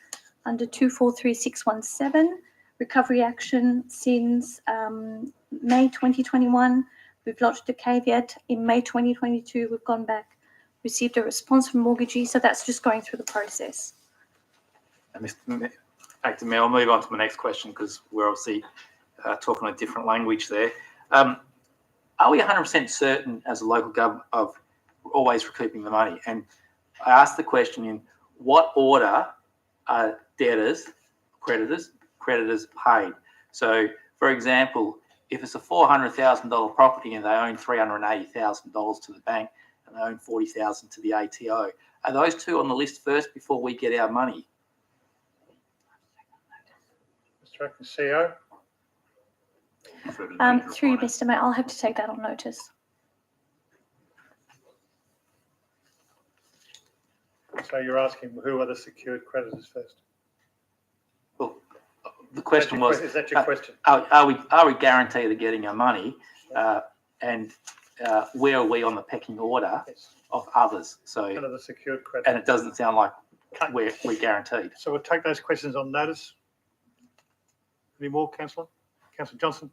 under 243617, recovery action since May 2021. We've lodged a caveat in May 2022. We've gone back, received a response from mortgagee. So that's just going through the process. Mr. Acting Mayor, I'll move on to my next question because we're obviously talking a different language there. Are we 100% certain as a local government of always recouping the money? And I asked the question in what order are debtors, creditors paid? So, for example, if it's a $400,000 property and they own $380,000 to the bank and they own $40,000 to the ATO, are those two on the list first before we get our money? Mr. Acting CEO. Through you, Mr. Mayor, I'll have to take that on notice. So you're asking who are the secured creditors first? Well, the question was, is that your question? Are we guaranteed of getting our money? And where are we on the pecking order of others? So, Kind of the secured creditors. and it doesn't sound like we're guaranteed. So we'll take those questions on notice. Any more, Councillor? Councillor Johnson?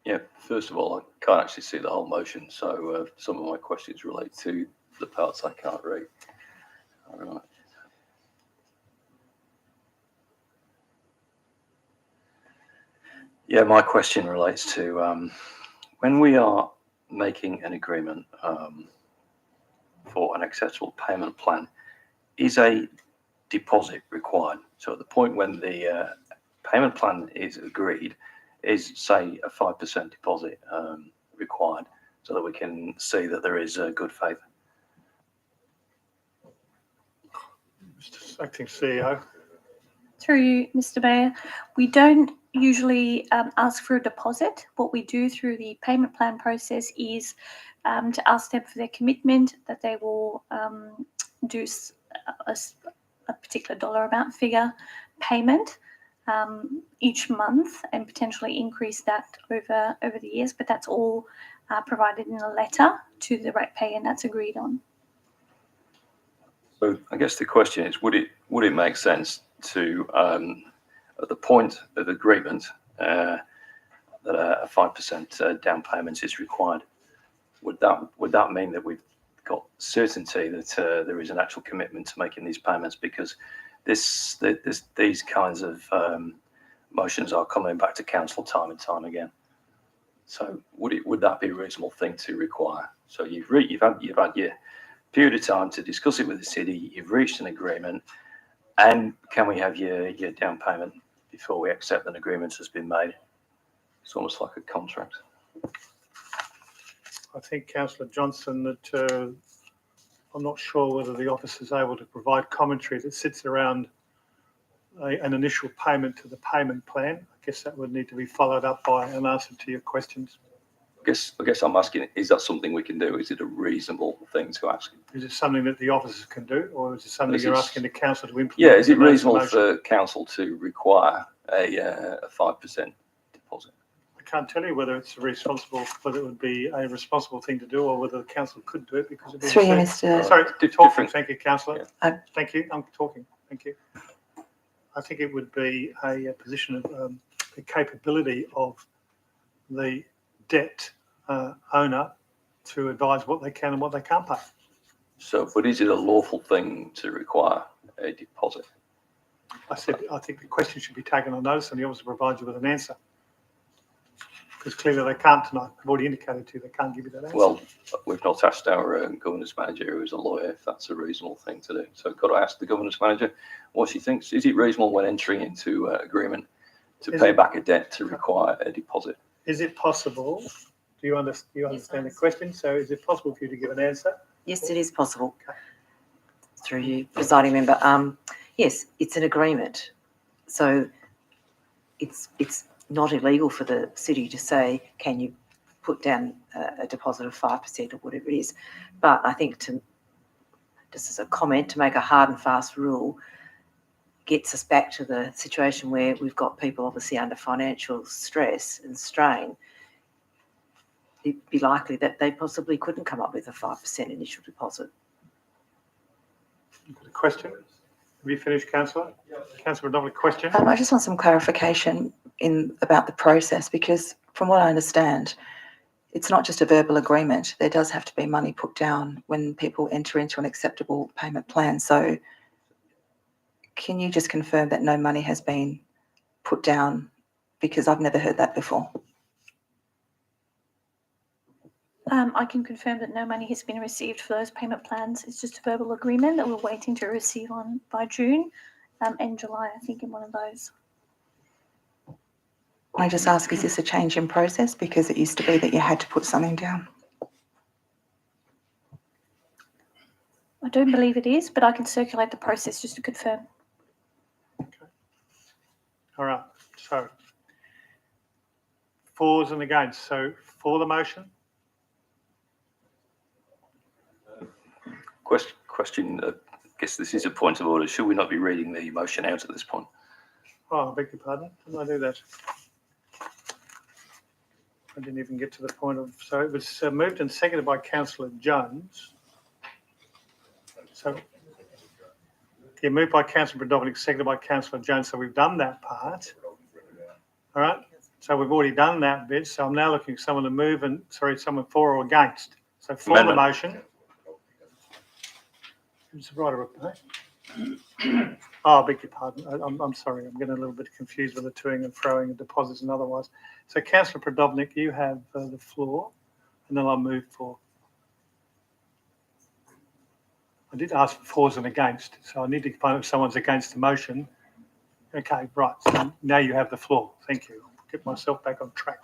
Yeah, first of all, I can't actually see the whole motion, so some of my questions relate to the parts I can't read. All right. Yeah, my question relates to when we are making an agreement for an acceptable payment plan, is a deposit required? So at the point when the payment plan is agreed, is say a 5% deposit required so that we can see that there is good faith? Mr. Acting CEO. Through you, Mr. Mayor, we don't usually ask for a deposit. What we do through the payment plan process is to ask them for their commitment that they will do a particular dollar amount figure payment each month and potentially increase that over the years. But that's all provided in a letter to the ratepayer, and that's agreed on. So I guess the question is, would it make sense to, at the point of agreement, that a 5% down payment is required? Would that mean that we've got certainty that there is an actual commitment to making these payments? Because these kinds of motions are coming back to council time and time again. So would that be a reasonable thing to require? So you've had your period of time to discuss it with the city, you've reached an agreement, and can we have your down payment before we accept an agreement has been made? It's almost like a contract. I think, Councillor Johnson, that I'm not sure whether the office is able to provide commentary that sits around an initial payment to the payment plan. I guess that would need to be followed up by an answer to your questions. I guess I'm asking, is that something we can do? Is it a reasonable thing to ask? Is it something that the officers can do, or is it something Is you're it- asking the council to implement? Yeah, is it as a reasonable motion? for council to require a 5% deposit? I can't tell you whether whether it would be a responsible thing to do, or whether the council could do it because it is. Through you, Mr. Sorry, talking. different- Thank you, councillor. Yeah. Thank you. I'm talking. Thank you. I think it would be a position of the capability of the debt owner to advise what they can and what they can't pay. So, but is it a lawful thing to require a deposit? I think the question should be taken on notice and the officer provides you with an answer. Because clearly they can't tonight. I've already indicated to you they can't give you that answer. Well, we've not asked our governance manager, who is a lawyer, if that's a reasonable thing to do. So, could I ask the governance manager what she thinks? Is it reasonable when entering into agreement to Is pay it- back a debt to require a deposit? Is it possible? Do you understand the question? So is it possible for you to give an answer? Yes, it is possible. Through you, presiding member. Yes, it's an agreement. So it's not illegal for the city to say, can you put down a deposit of 5% or whatever it is. But I think just as a comment, to make a hard and fast rule gets us back to the situation where we've got people obviously under financial stress and strain. It'd be likely that they possibly couldn't come up with a 5% initial deposit. Got a question? Have you finished, councillor? Councillor Rodolph, question? I just want some clarification about the process, because from what I understand, it's not just a verbal agreement. There does have to be money put down when people enter into an acceptable payment plan. So can you just confirm that no money has been put down? Because I've never heard that before. I can confirm that no money has been received for those payment plans. It's just a verbal agreement that we're waiting to receive on by June and July, I think, in one of those. I just ask, is this a change in process? Because it used to be that you had to put something down. I don't believe it is, but I can circulate the process just to confirm. All right. So fors and against. So for the motion? Question, I guess this is a point of order. Should we not be reading the motion out at this point? Oh, I beg your pardon. Didn't I do that? I didn't even get to the point of, so it was moved and seconded by councillor Jones. So, yeah, moved by councillor Brodovnik, seconded by councillor Jones. So we've done that part. All right. So we've already done that bit. So I'm now looking for someone to move and, someone for or against. So for Amendment. the motion. Who's the writer of it? Oh, I beg your pardon. I'm sorry. I'm getting a little bit confused with the toing and froing and deposits and otherwise. So councillor Brodovnik, you have the floor, and then I'll move for. I did ask for fors and against, so I need to find if someone's against the motion. Okay, right. So now you have the floor. Thank you. I'll get myself back on track.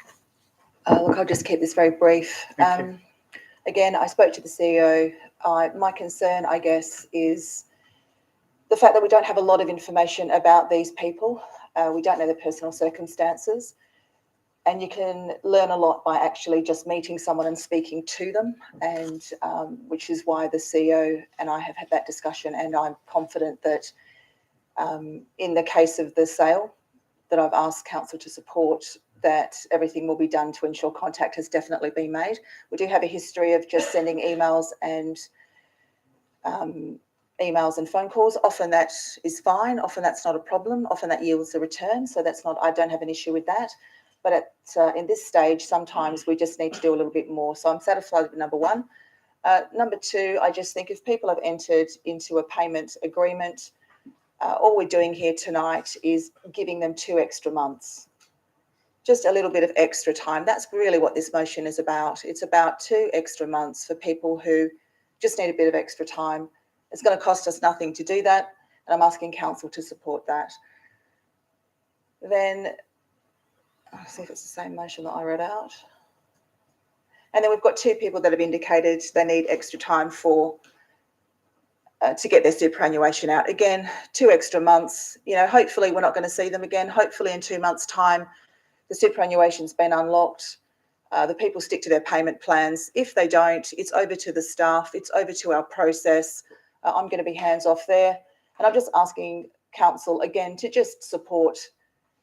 Look, I'll just keep this very brief. Thank you. Again, I spoke to the CEO. My concern, I guess, is the fact that we don't have a lot of information about these people. We don't know their personal circumstances. And you can learn a lot by actually just meeting someone and speaking to them, and which is why the CEO and I have had that discussion. And I'm confident that in the case of the sale that I've asked council to support, that everything will be done to ensure contact has definitely been made. We do have a history of just sending emails and phone calls. Often that is fine. Often that's not a problem. Often that yields a return. So that's not, I don't have an issue with that. But in this stage, sometimes we just need to do a little bit more. So I'm satisfied with number one. Number two, I just think if people have entered into a payment agreement, all we're doing here tonight is giving them 2 extra months. Just a little bit of extra time. That's really what this motion is about. It's about 2 extra months for people who just need a bit of extra time. It's going to cost us nothing to do that, and I'm asking council to support that. Then, I'll see if it's the same motion that I read out. And then we've got 2 people that have indicated they need extra time for to get their superannuation out. Again, 2 extra months, you know, hopefully we're not going to see them again. Hopefully in 2 months' time, the superannuation's been unlocked. The people stick to their payment plans. If they don't, it's over to the staff. It's over to our process. I'm going to be hands off there. And I'm just asking council again to just support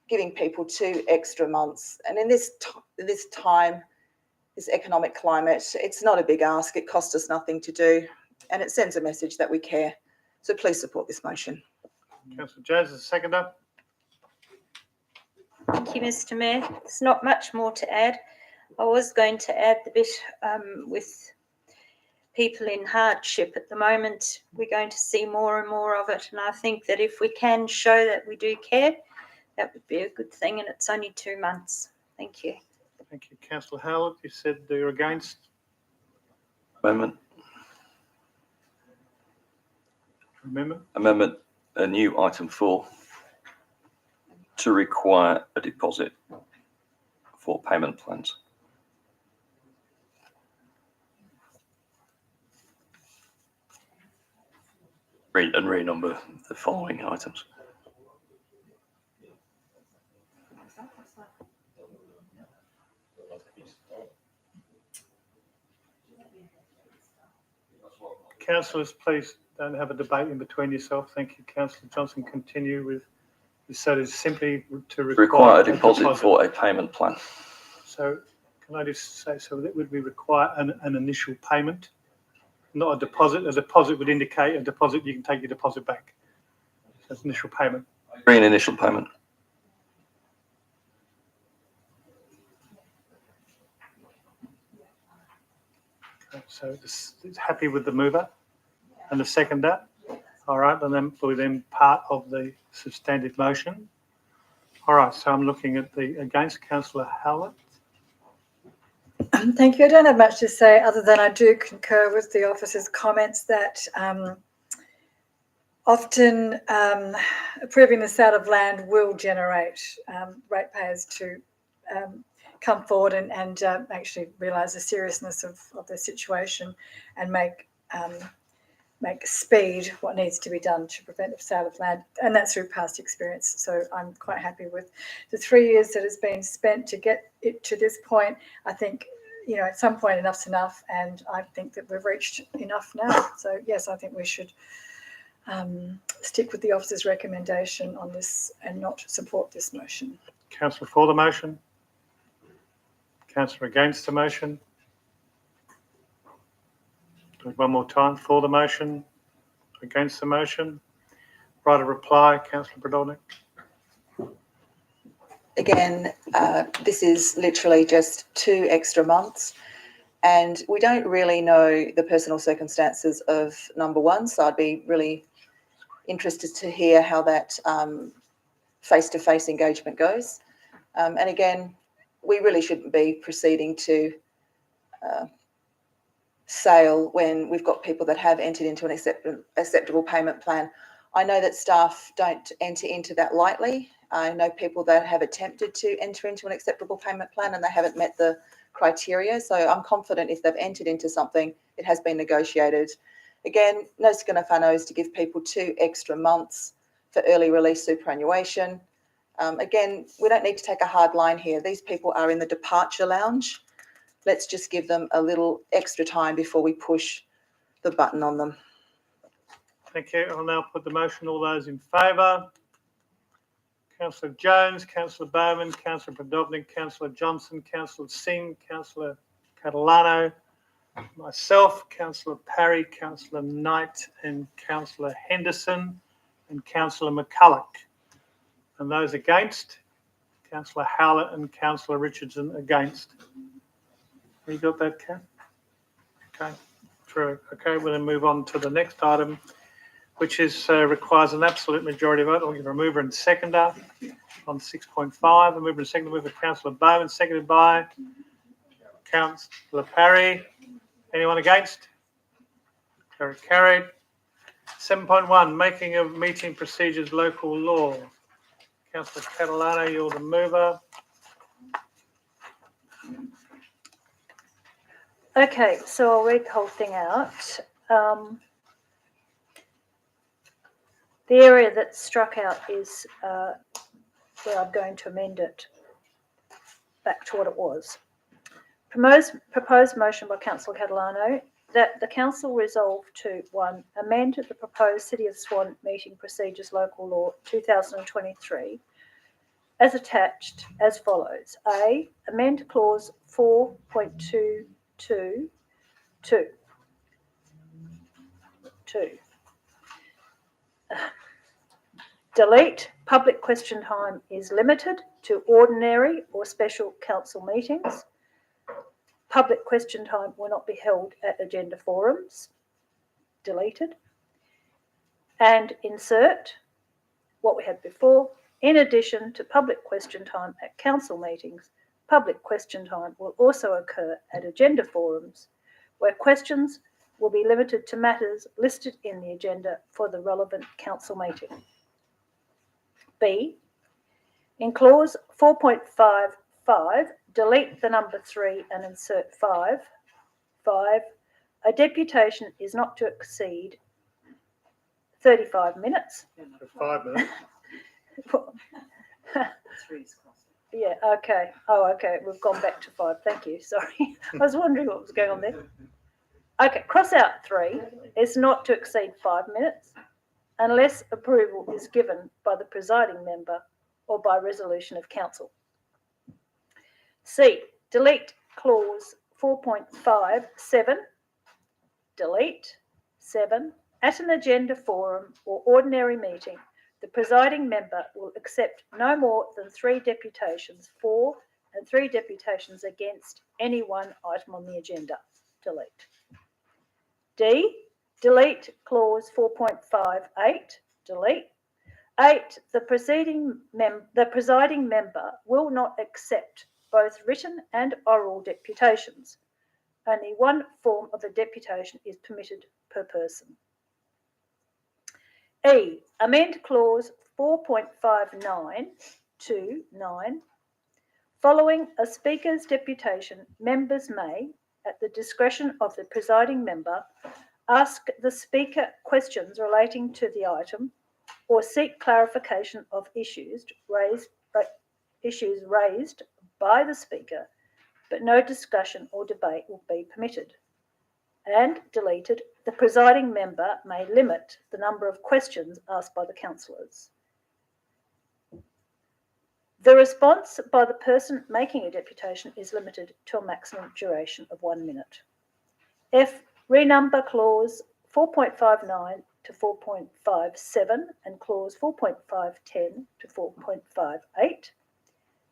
giving people 2 extra months. And in this time, this economic climate, it's not a big ask. It costs us nothing to do. And it sends a message that we care. So please support this motion. Councillor Jones is a seconder. Thank you, Mr. Mayor. There's not much more to add. I was going to add the bit with people in hardship at the moment. We're going to see more and more of it. And I think that if we can show that we do care, that would be a good thing. And it's only 2 months. Thank you. Thank you. Councillor Howlett, you said you're against. Amendment. Amendment. Amendment, a new item 4, to require a deposit for payment plans. Read and renumber the following items. Councillors, please don't have a debate in between yourself. Thank you. Councillor Johnson, continue with so it is simply to Require a deposit for a payment plan. So can I just say, so that would we require an initial payment, not a deposit? A deposit would indicate a deposit, you can take your deposit back. So it's initial payment. Agree an initial payment. Okay, so it's happy with the mover and the seconder. All right, and then we're then part of the substantive motion. All right, so I'm looking at the against. Councillor Howlett. Thank you. I don't have much to say other than I do concur with the officer's comments that often approving the sale of land will generate ratepayers to come forward and actually realise the seriousness of the situation and make speed what needs to be done to prevent the sale of land, and that's through past experience. So I'm quite happy with the 3 years that has been spent to get it to this point. I think, you know, at some point enough's enough, and I think that we've reached enough now. So yes, I think we should stick with the officer's recommendation on this and not support this motion. Councillor for the motion. Councillor against the motion. Do it one more time. For the motion, against the motion. Right of reply, Councillor Brodolnik. Again, this is literally just 2 extra months, and we don't really know the personal circumstances of number one. So I'd be really interested to hear how that face-to-face engagement goes. And again, we really shouldn't be proceeding to sale when we've got people that have entered into an acceptable payment plan. I know that staff don't enter into that lightly. I know people that have attempted to enter into an acceptable payment plan and they haven't met the criteria. So I'm confident if they've entered into something, it has been negotiated. Again, no skin off our nose to give people 2 extra months for early release superannuation. Again, we don't need to take a hard line here. These people are in the departure lounge. Let's just give them a little extra time before we push the button on them. Thank you. I'll now put the motion. All those in favour? Councillor Jones, Councillor Bowman, Councillor Brodolnik, Councillor Johnson, Councillor Singh, Councillor Catalano, myself, Councillor Parry, Councillor Knight and Councillor Henderson and Councillor McCulloch. And those against? Councillor Howlett and Councillor Richardson against. You got that, Kat? Okay, true. Okay, we'll then move on to the next item, which is requires an absolute majority vote. I'll give a mover and seconder on 6.5. A mover and seconder, mover Councillor Bowman, seconded by Councillor Parry. Anyone against? Carried. 7.1, making of meeting procedures local law. Councillor Catalano, you're the mover. Okay, so I'll read the whole thing out. The area that's struck out is where I'm going to amend it back to what it was. Proposed motion by Councillor Catalano that the council resolve to 1. Amend the proposed City of Swan meeting procedures local law 2023 as attached as follows. A. Amend clause 4.22 2. Delete public question time is limited to ordinary or special council meetings. Public question time will not be held at agenda forums. Deleted. And insert what we had before. In addition to public question time at council meetings, public question time will also occur at agenda forums where questions will be limited to matters listed in the agenda for the relevant council meeting. B. In clause 4.55, delete the number 3 and insert 5. 5. A deputation is not to exceed 35 minutes. 5 minutes. Yeah, okay. Oh, okay. We've gone back to 5. Thank you. Sorry. I was wondering what was going on there. Okay, cross out 3 is not to exceed 5 minutes unless approval is given by the presiding member or by resolution of council. C. Delete clause 4.57. Delete 7. At an agenda forum or ordinary meeting, the presiding member will accept no more than 3 deputations for and 3 deputations against any one item on the agenda. Delete. D. Delete clause 4.58. Delete. 8. The presiding member will not accept both written and oral deputations. Only one form of a deputation is permitted per person. E. Amend clause 4.59 to 9. Following a speaker's deputation, members may, at the discretion of the presiding member, ask the speaker questions relating to the item or seek clarification of issues raised by the speaker, but no discussion or debate will be permitted. And deleted, the presiding member may limit the number of questions asked by the councillors. The response by the person making a deputation is limited to a maximum duration of 1 minute. F. Renumber clause 4.59 to 4.57 and clause 4.510 to 4.58.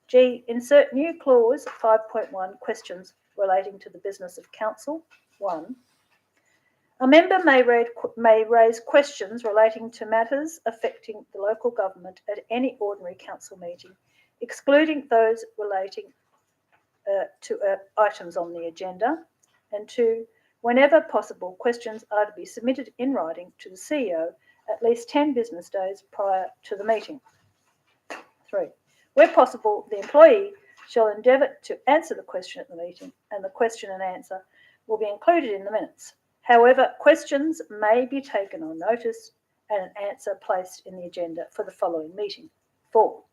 G. Insert new clause 5.1 questions relating to the business of council. 1. A member may raise questions relating to matters affecting the local government at any ordinary council meeting, excluding those relating to items on the agenda. And 2. Whenever possible, questions are to be submitted in writing to the CEO at least 10 business days prior to the meeting. 3. Where possible, the employee shall endeavour to answer the question at the meeting, and the question and answer will be included in the minutes. However, questions may be taken on notice and an answer placed in the agenda for the following meeting. 4.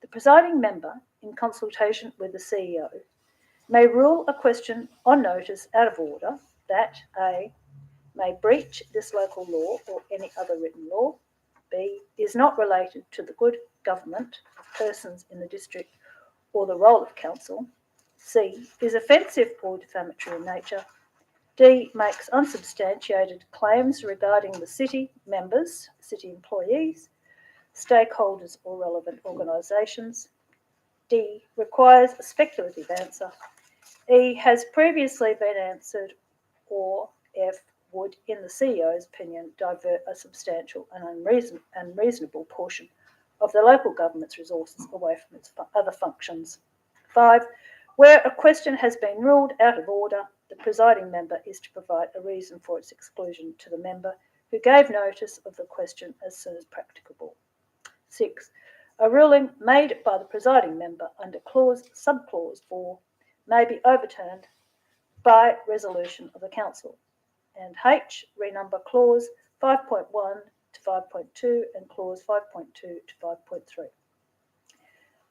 The presiding member, in consultation with the CEO, may rule a question on notice out of order that A. may breach this local law or any other written law, B. is not related to the good government of persons in the district or the role of council, C. is offensive or defamatory in nature, D. makes unsubstantiated claims regarding the city members, city employees, stakeholders or relevant organisations, D. requires a speculative answer, E. has previously been answered, or F. would, in the CEO's opinion, divert a substantial and unreasonable portion of the local government's resources away from its other functions. 5. Where a question has been ruled out of order, the presiding member is to provide a reason for its exclusion to the member who gave notice of the question as soon as practicable. 6. A ruling made by the presiding member under subclause 4 may be overturned by resolution of the council. And H, renumber clause 5.1 to 5.2 and clause 5.2 to 5.3.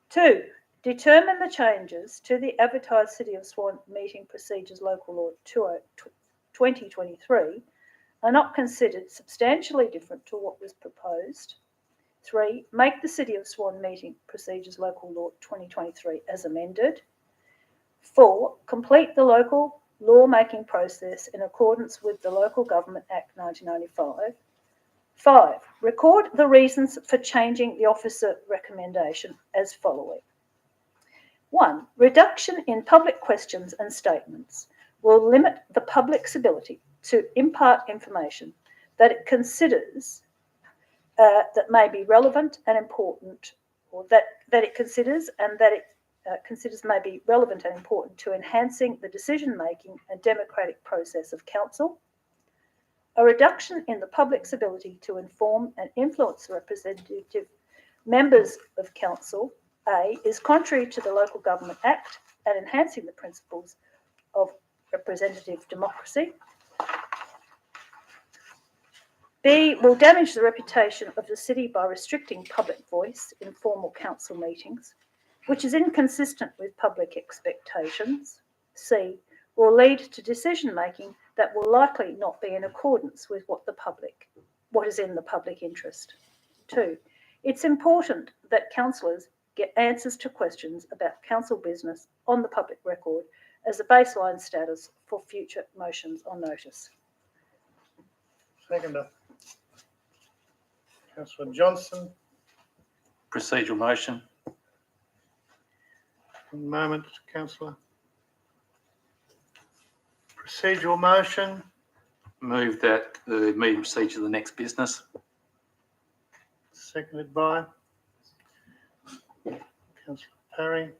2. Determine the changes to the advertised City of Swan meeting procedures local law 2023 are not considered substantially different to what was proposed. 3. Make the City of Swan meeting procedures local law 2023 as amended. 4. Complete the local law-making process in accordance with the Local Government Act 1995. 5. Record the reasons for changing the officer recommendation as following. 1. Reduction in public questions and statements will limit the public's ability to impart information that it considers that may be relevant and important, or that it considers and that it considers may be relevant and important to enhancing the decision-making and democratic process of council. A reduction in the public's ability to inform and influence the representative members of council, A, is contrary to the Local Government Act and enhancing the principles of representative democracy. B, will damage the reputation of the city by restricting public voice in formal council meetings, which is inconsistent with public expectations. C, will lead to decision-making that will likely not be in accordance with what is in the public interest. 2, it's important that councillors get answers to questions about council business on the public record as a baseline status for future motions on notice. Seconder. Councillor Johnson. Procedural motion. One moment, Councillor. Procedural motion. Move that the meeting proceed to the next business. Seconded by Councillor Parry.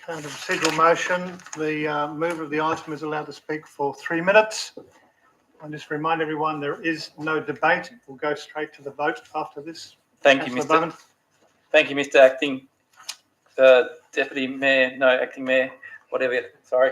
Okay, the procedural motion, the mover of the item is allowed to speak for 3 minutes. I'll just remind everyone there is no debate. We'll go straight to the vote after this. Thank you, Councillor Mr. Bowman. Thank you, Mr. Acting Deputy Mayor, no, Acting Mayor, whatever, sorry.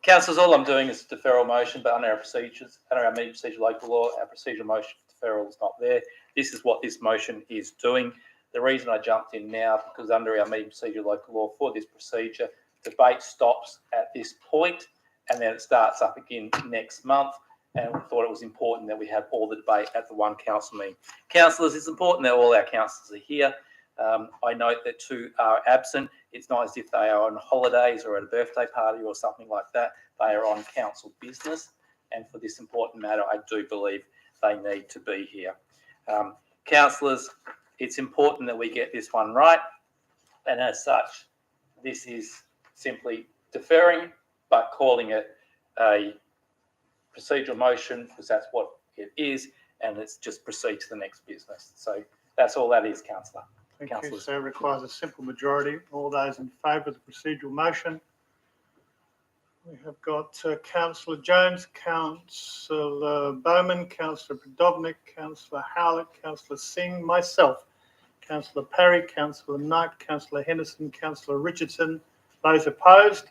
Councillors, all I'm doing is deferral motion, but under our procedures, under our meeting procedure local law, our procedural motion deferral is not there. This is what this motion is doing. The reason I jumped in now, because under our meeting procedure local law for this procedure, debate stops at this point and then it starts up again next month. And we thought it was important that we have all the debate at the one council meeting. Councillors, it's important that all our councillors are here. I note that 2 are absent. It's not as if they are on holidays or at a birthday party or something like that. They are on council business. And for this important matter, I do believe they need to be here. Councillors, it's important that we get this one right. And as such, this is simply deferring, but calling it a procedural motion because that's what it is. And let's just proceed to the next business. So that's all that is, Councillor. Thank you. So it requires a simple majority. All those in favour of the procedural motion. We have got Councillor Jones, Councillor Bowman, Councillor Prodovnik, Councillor Howlett, Councillor Singh, myself, Councillor Parry, Councillor Knight, Councillor Henderson, Councillor Richardson. Those opposed?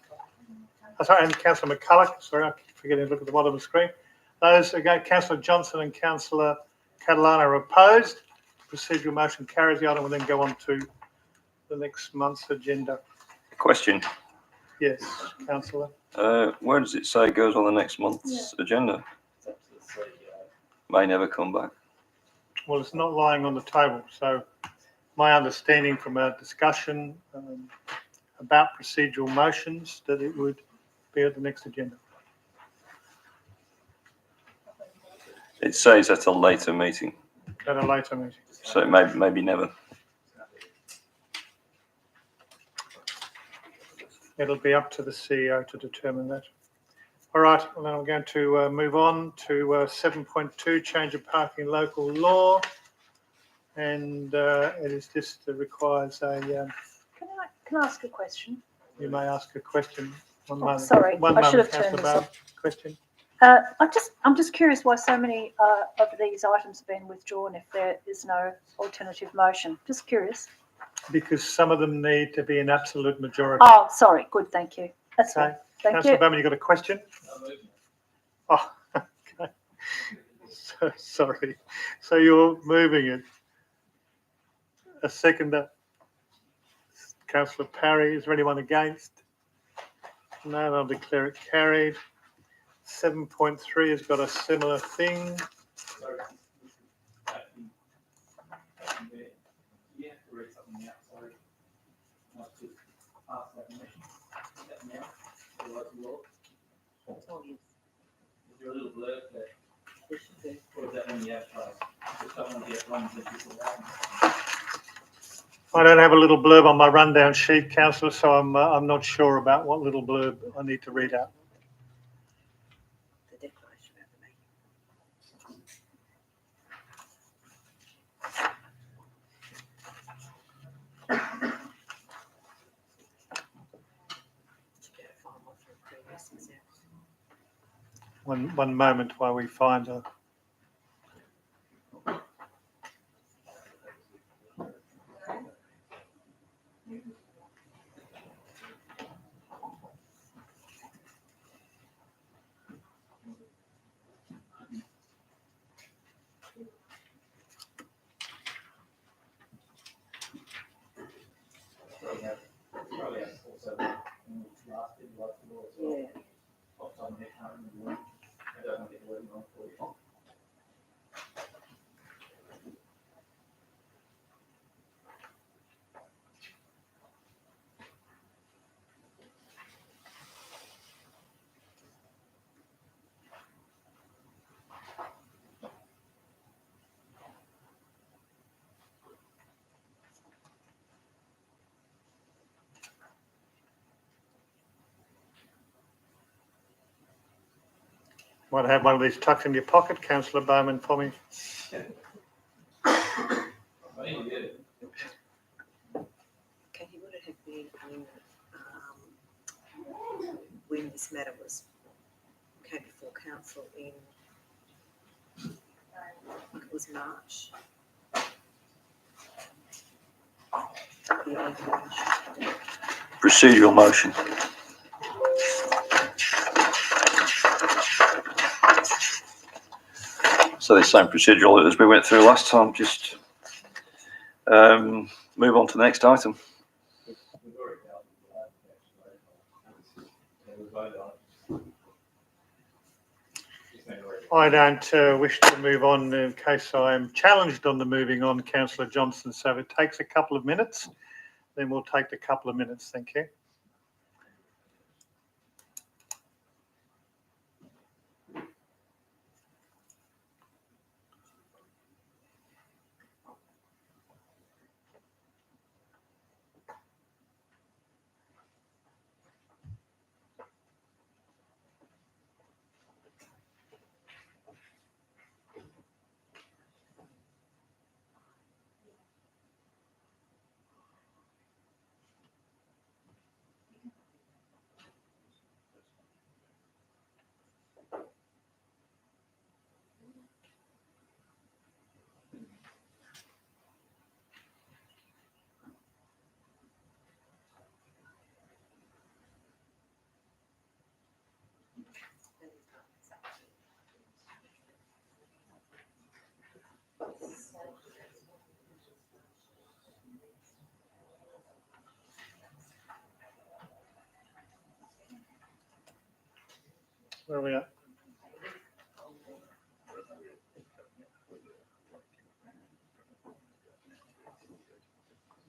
Sorry, and Councillor McCulloch. Sorry, I keep forgetting to look at the bottom of the screen. Those again, Councillor Johnson and Councillor Catalano are opposed. Procedural motion carries. The item will then go on to the next month's agenda. Question. Yes, Councillor. Where does it say it goes on the next month's agenda? May never come back. Well, it's not lying on the table. So my understanding from our discussion about procedural motions that it would be at the next agenda. It says at a later meeting. At a later meeting. So it maybe never. It'll be up to the CEO to determine that. All right, well, then I'm going to move on to 7.2, change of parking local law. And it is just requires a... Can I ask a question? You may ask a question. One Oh, moment. sorry, One I should moment, have turned Councillor this Bowden. off. Question. I'm just curious why so many of these items have been withdrawn if there is no alternative motion. Just curious. because some of them need to be an absolute majority. Oh, sorry, good, thank you. That's Okay. fine. Thank Councillor you. Bowman, you got a question? Oh, okay. So, sorry. So you're moving it. A seconder. Councillor Parry, is there anyone against? No, I'll declare it carried. 7.3 has got a similar thing. You have to read something out, sorry. I have to ask that question. That now, the local law. Is there a little blurb that, or is that when you have, just don't want to get ones that people want? I don't have a little blurb on my rundown sheet, councillor, so I'm not sure about what little blurb I need to read out. The declaration about the meeting. One moment while we find a. Probably have also last bit, like the law as well. Yeah. Off the top of my head, can't remember the word. I don't want to get the word wrong for you. Might have one of these tucked in your pocket, councillor Bowman, for me. Okay, would it have been in, when this matter was came before council in, I think it was March? Procedural motion. So the same procedural as we went through last time, just move on to the next item. I don't wish to move on in case I am challenged on the moving on, councillor Johnson. So if it takes a couple of minutes, then we'll take the couple of minutes. Thank you. Where are we at?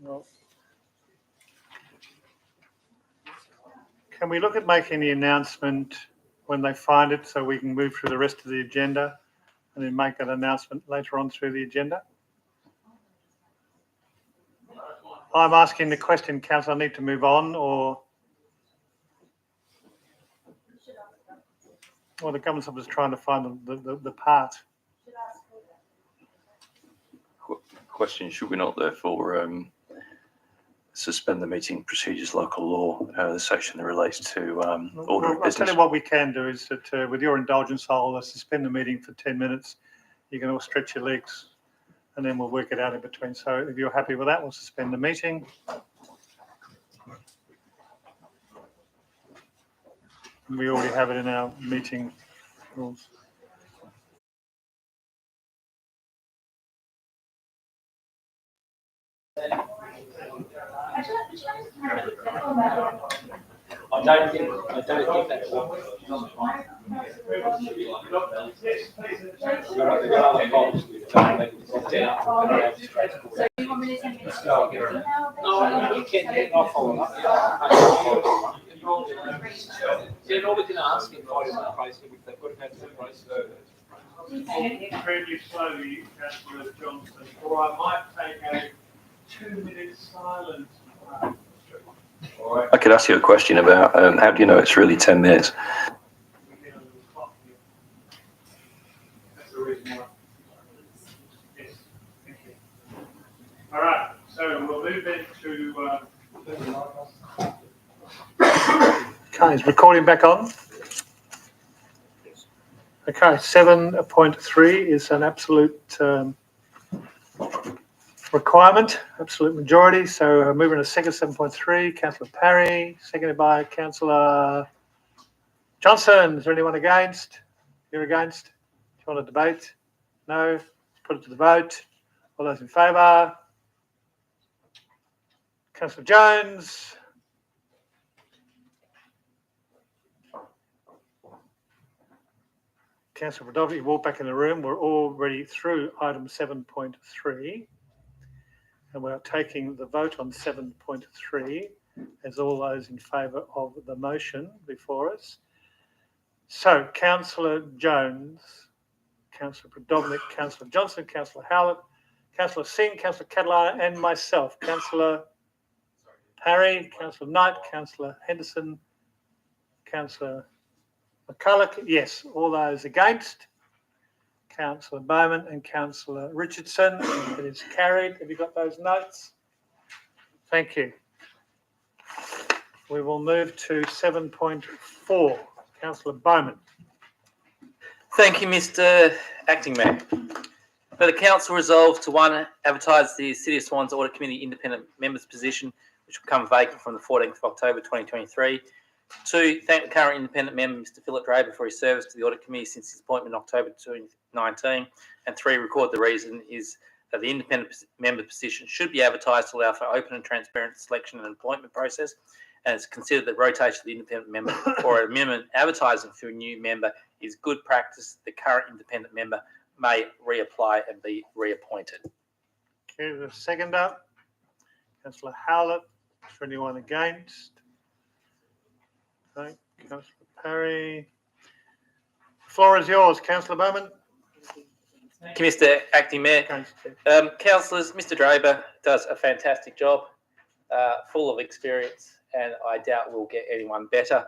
Well, can we look at making the announcement when they find it so we can move through the rest of the agenda and then make that announcement later on through the agenda? I'm asking the question, councillor, I need to move on, or the government officer is trying to find the part. Question, should we not therefore suspend the meeting procedures local law, the section that relates to order of I'll tell business? you what we can do is that with your indulgence, I'll suspend the meeting for 10 minutes. You can all stretch your legs and then we'll work it out in between. So if you're happy with that, we'll suspend the meeting. We already have it in our meeting rules. I don't think that's what. Yeah, all we can ask in fighting the price, if they've got to go to the price. Incredibly slowly, Councillor Johnson, or I might take a 2-minute silence. I could ask you a question about how do you know it's really 10 minutes? That's the reason why. Yes, thank you. All right, so we'll move into. Okay, is recording back on? Okay, 7.3 is an absolute requirement, absolute majority. So moving to second 7.3, Councillor Parry, seconded by Councillor Johnson. Is there anyone against? You're against? Do you want to debate? No? Let's put it to the vote. All those in favour? Councillor Jones? Councillor Brodovnik, you walk back in the room. We're already through item 7.3. And we're taking the vote on 7.3 as all those in favour of the motion before us. So, Councillor Jones, Councillor Brodovnik, Councillor Johnson, Councillor Howlett, Councillor Singh, Councillor Catalano, and myself, Councillor Parry, Councillor Knight, Councillor Henderson, Councillor McCulloch. Yes, all those against. Councillor Bowman and Councillor Richardson. It is carried. Have you got those notes? Thank you. We will move to 7.4. Councillor Bowman. Thank you, Mr. Acting Mayor. For the council resolved to 1, advertise the City of Swans Audit Committee independent members position, which will become vacant from the 14th of October 2023. 2, thank the current independent member, Mr. Philip Draper, for his service to the Audit Committee since his appointment in October 2019. And 3, record the reason is that the independent member position should be advertised to allow for open and transparent selection and appointment process. And it's considered that rotation of the independent member or a minimum advertising for a new member is good practice. The current independent member may reapply and be reappointed. Okay, the seconder, Councillor Howlett. Is there anyone against? Okay, Councillor Parry. The floor is yours, Councillor Bowman. Thank you, Mr. Acting Mayor. Councillors, Mr. Draper does a fantastic job, full of experience, and I doubt we'll get anyone better.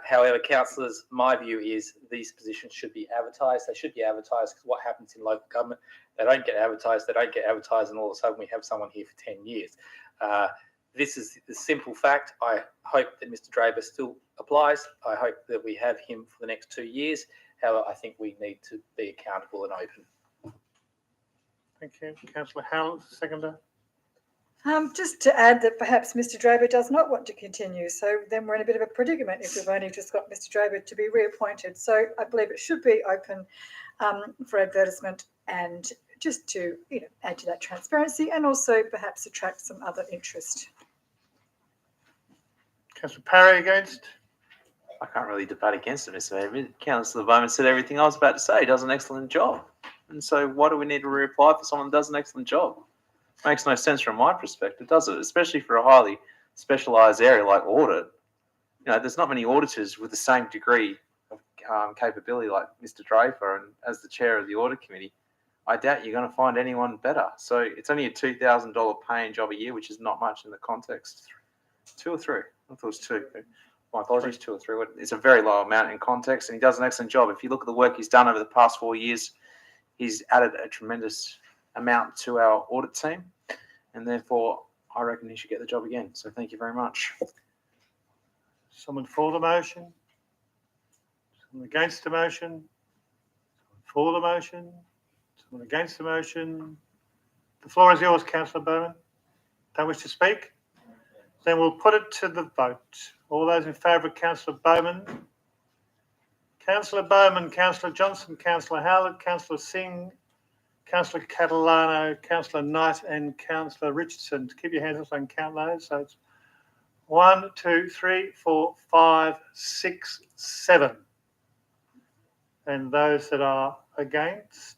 However, councillors, my view is these positions should be advertised. They should be advertised because what happens in local government, they don't get advertised, and all of a sudden we have someone here for 10 years. This is the simple fact. I hope that Mr. Draper still applies. I hope that we have him for the next 2 years. However, I think we need to be accountable and open. Thank you. Councillor Howlett, seconder. Just to add that perhaps Mr. Draper does not want to continue, so then we're in a bit of a predicament if we've only just got Mr. Draper to be reappointed. So I believe it should be open for advertisement and just to add to that transparency and also perhaps attract some other interest. Councillor Parry against? I can't really debate against it, Mr. Mayor. Councillor Bowman said everything I was about to say. He does an excellent job. And so why do we need to reapply for someone that does an excellent job? Makes no sense from my perspective, does it? Especially for a highly specialised area like audit. There's not many auditors with the same degree of capability like Mr. Draper, and as the chair of the audit committee, I doubt you're going to find anyone better. So it's only a $2,000 paying job a year, which is not much in the context. 2 or 3? I thought it was 2. My apologies, 2 or 3. It's a very low amount in context, and he does an excellent job. If you look at the work he's done over the past 4 years, he's added a tremendous amount to our audit team, and therefore I reckon he should get the job again. So thank you very much. Someone for the motion? Someone against the motion? For the motion? Someone against the motion? The floor is yours, Councillor Bowman. Don't wish to speak? Then we'll put it to the vote. All those in favour of Councillor Bowman? Councillor Bowman, Councillor Johnson, Councillor Howlett, Councillor Singh, Councillor Catalano, Councillor Knight and Councillor Richardson. Keep your hands up so I can count those. So it's 1, 2, 3, 4, 5, 6, 7. And those that are against,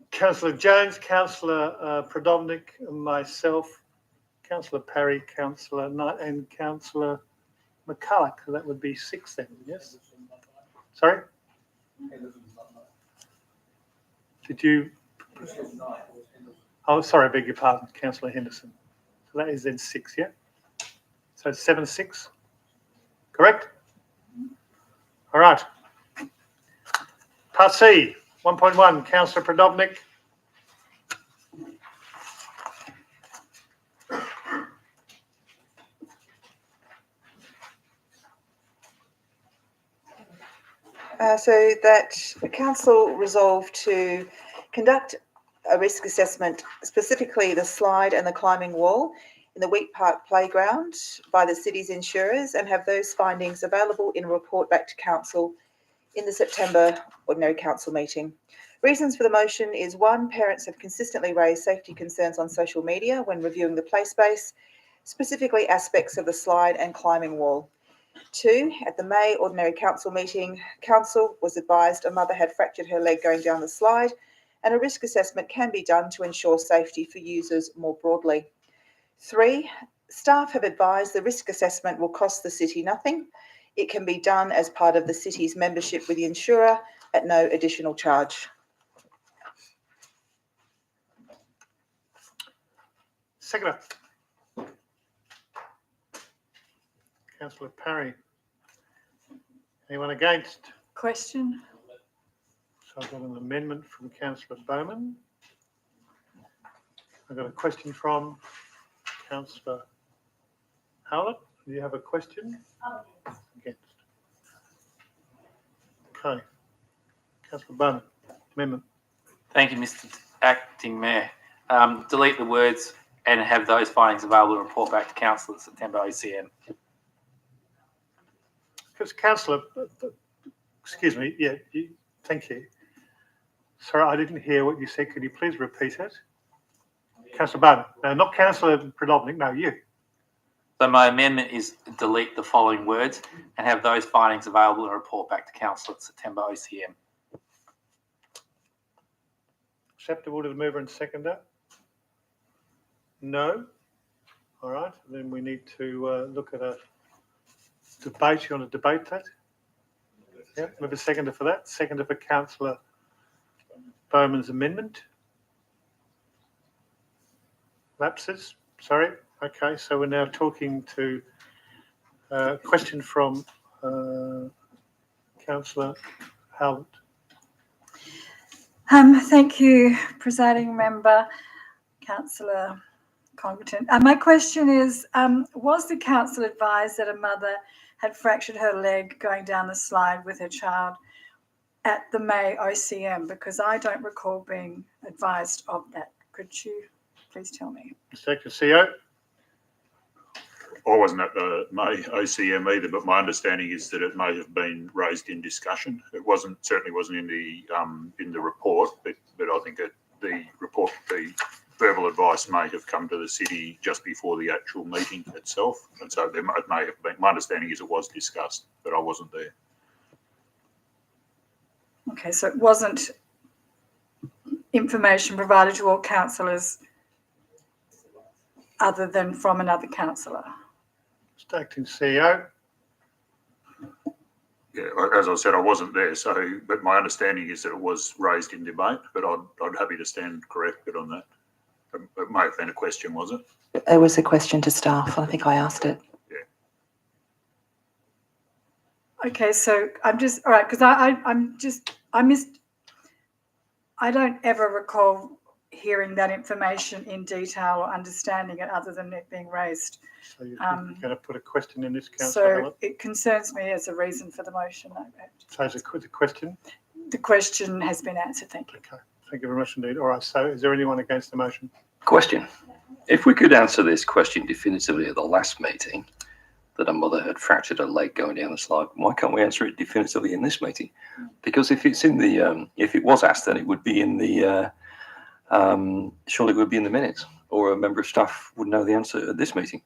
Councillor Jones, Councillor Prodovnik, myself, Councillor Parry, Councillor Knight and Councillor McCulloch. That would be 6 then, yes? Sorry? Did you? Oh, sorry, I beg your pardon, Councillor Henderson. So that is then 6, yeah? So 7-6, correct? All right. Part C, 1.1, Councillor Prodovnik. So that the council resolved to conduct a risk assessment, specifically the slide and the climbing wall in the Wheat Park Playground by the city's insurers, and have those findings available in a report back to council in the September Ordinary Council meeting. Reasons for the motion is 1, parents have consistently raised safety concerns on social media when reviewing the play space, specifically aspects of the slide and climbing wall. 2, at the May Ordinary Council meeting, council was advised a mother had fractured her leg going down the slide, and a risk assessment can be done to ensure safety for users more broadly. 3, staff have advised the risk assessment will cost the city nothing. It can be done as part of the city's membership with the insurer at no additional charge. Seconder. Councillor Parry. Anyone against? Question? So I've got an amendment from Councillor Bowman. I've got a question from Councillor Howlett. Do you have a question? Against. Okay. Councillor Bowman, amendment. Thank you, Mr. Acting Mayor. Delete the words and have those findings available to report back to council at September OCM. Because Councillor, excuse me, yeah, thank you. Sorry, I didn't hear what you said. Could you please repeat it? Councillor Bowman. No, not Councillor Prodovnik, no, you. So my amendment is delete the following words and have those findings available to report back to council at September OCM. Acceptable to the mover and seconder? No? All right, then we need to look at a debate. You want to debate that? Yeah, mover seconder for that. Seconder for Councillor Bowman's amendment. Lapses, sorry. Okay, so we're now talking to a question from Councillor Howlett. Thank you, presiding member, Councillor Congleton. My question is, was the council advised that a mother had fractured her leg going down the slide with her child at the May OCM? Because I don't recall being advised of that. Could you please tell me? Mr. Acting CEO. I wasn't at the May OCM either, but my understanding is that it may have been raised in discussion. It certainly wasn't in the report, but I think that the report, the verbal advice may have come to the city just before the actual meeting itself, and so it may have been. My understanding is it was discussed, but I wasn't there. Okay, so it wasn't information provided to all councillors other than from another councillor. Mr. Acting CEO. Yeah, as I said, I wasn't there, but my understanding is that it was raised in debate, but I'd happy to stand corrected on that. It may have been a question, was it? It was a question to staff. I think I asked it. Okay, so I'm just, all right, because I missed, I don't ever recall hearing that information in detail or understanding it other than it being raised. So you're going to put a question in this, Councillor So Howlett? it concerns me as a reason for the motion. So it's a question? The question has been answered, thank you. Okay, Thank you very much indeed. All right, so is there anyone against the motion? Question. If we could answer this question definitively at the last meeting, that a mother had fractured her leg going down the slide, why can't we answer it definitively in this meeting? Because if it's in the, if it was asked, then it would be in the, surely it would be in the minutes, or a member of staff would know the answer at this meeting.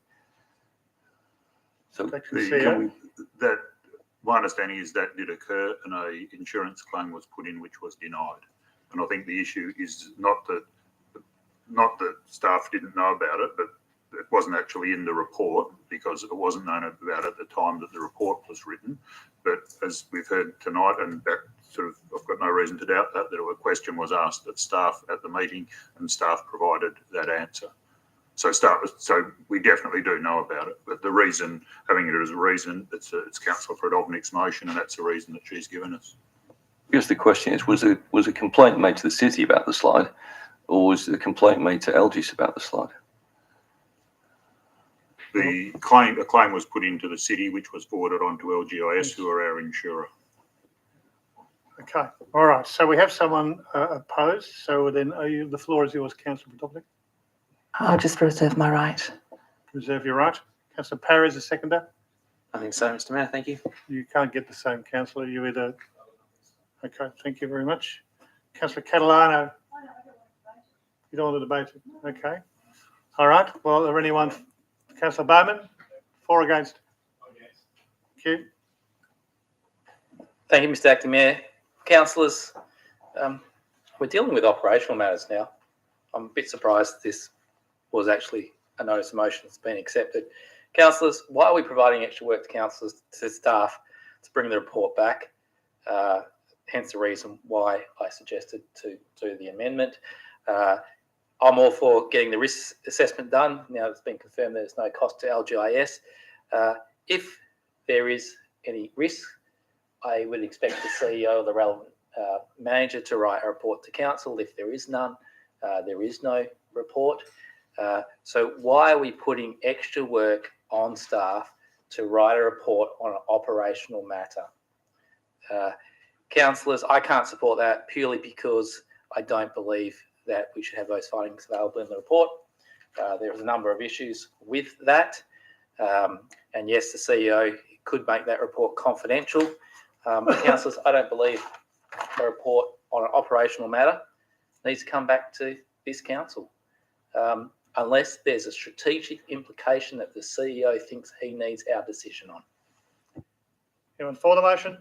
So That my understanding is that did occur, and a insurance claim was put in, which was denied. And I think the issue is not that staff didn't know about it, but it wasn't actually in the report because it wasn't known about at the time that the report was written. But as we've heard tonight, and that sort of, I've got no reason to doubt that a question was asked at staff at the meeting, and staff provided that answer. So we definitely do know about it. But the reason, having it as a reason, it's Councillor Fredovnik's motion, and that's the reason that she's given us. Because the question is, was a complaint made to the city about the slide, or was the complaint made to LGIS about the slide? A claim was put into the city, which was forwarded on to LGIS, who are our insurer. Okay, all right. So we have someone opposed. So then the floor is yours, Councillor Fredovnik. I'll just reserve my right. Reserve your right. Councillor Parry is a seconder. I think so, Mr. Mayor. Thank you. You can't get the same, Councillor. You either. Okay, thank you very much. Councillor Catalano. You don't want to debate it. Okay. All right. Well, are there anyone? Councillor Bowman, for or against? Thank you. Thank you, Mr. Acting Mayor. Councillors, we're dealing with operational matters now. I'm a bit surprised this was actually a notice of motion that's been accepted. Councillors, why are we providing extra work to councillors, to staff, to bring the report back? Hence the reason why I suggested to do the amendment. I'm all for getting the risk assessment done. Now it's been confirmed there's no cost to LGIS. If there is any risk, I would expect the CEO or the relevant manager to write a report to council. If there is none, there is no report. So why are we putting extra work on staff to write a report on an operational matter? Councillors, I can't support that purely because I don't believe that we should have those findings available in the report. There's a number of issues with that. And yes, the CEO could make that report confidential. But councillors, I don't believe a report on an operational matter needs to come back to this council unless there's a strategic implication that the CEO thinks he needs our decision on. Anyone for the motion?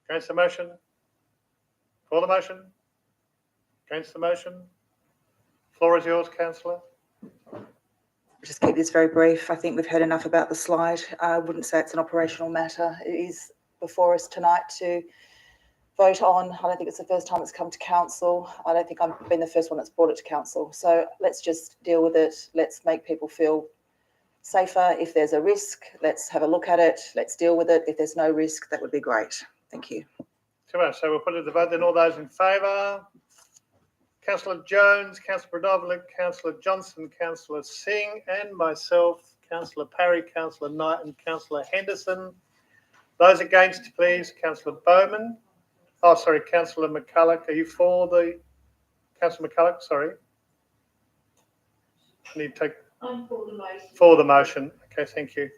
Against the motion? For the motion? Against the motion? Floor is yours, Councillor. Just keep this very brief. I think we've heard enough about the slide. I wouldn't say it's an operational matter. It is before us tonight to vote on. I don't think it's the first time it's come to council. I don't think I've been the first one that's brought it to council. So let's just deal with it. Let's make people feel safer. If there's a risk, let's have a look at it. Let's deal with it. If there's no risk, that would be great. Thank you. Too much. So we'll put it to the vote then. All those in favour? Councillor Jones, Councillor Brodovnik, Councillor Johnson, Councillor Singh, and myself, Councillor Parry, Councillor Knight, and Councillor Henderson. Those against, please. Councillor Bowman. Oh, sorry, Councillor McCulloch. Are you for the Councillor McCulloch? Sorry. I need to take. I'm for the motion. For the motion. Okay, thank you.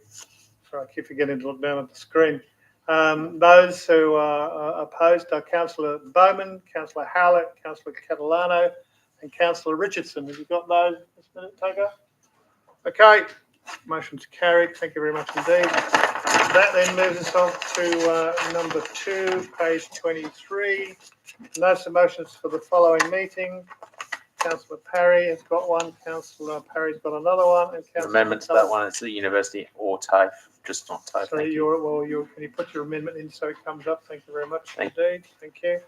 Sorry, I keep forgetting to look down at the screen. Those who are opposed are Councillor Bowman, Councillor Howlett, Councillor Catalano, and Councillor Richardson. Have you got those, Ms. Minute Taker? Okay, motion's carried. Thank you very much indeed. That then moves us on to number 2, page 23. Notice of motions for the following meeting. Councillor Parry has got one. Councillor Parry's got another one. And Councillor Amendment to that one is the university or TAFE, just not TAFE. Sorry, can you put your amendment in so it comes up? Thank you very much indeed. Thank you.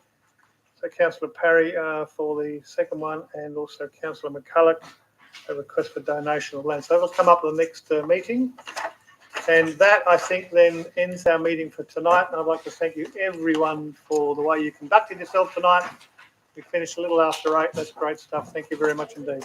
So Councillor Parry for the second one, and also Councillor McCulloch, a request for donation of land. So that'll come up at the next meeting. And that, I think, then ends our meeting for tonight. And I'd like to thank you, everyone, for the way you conducted yourself tonight. We finished a little after 8. That's great stuff. Thank you very much indeed.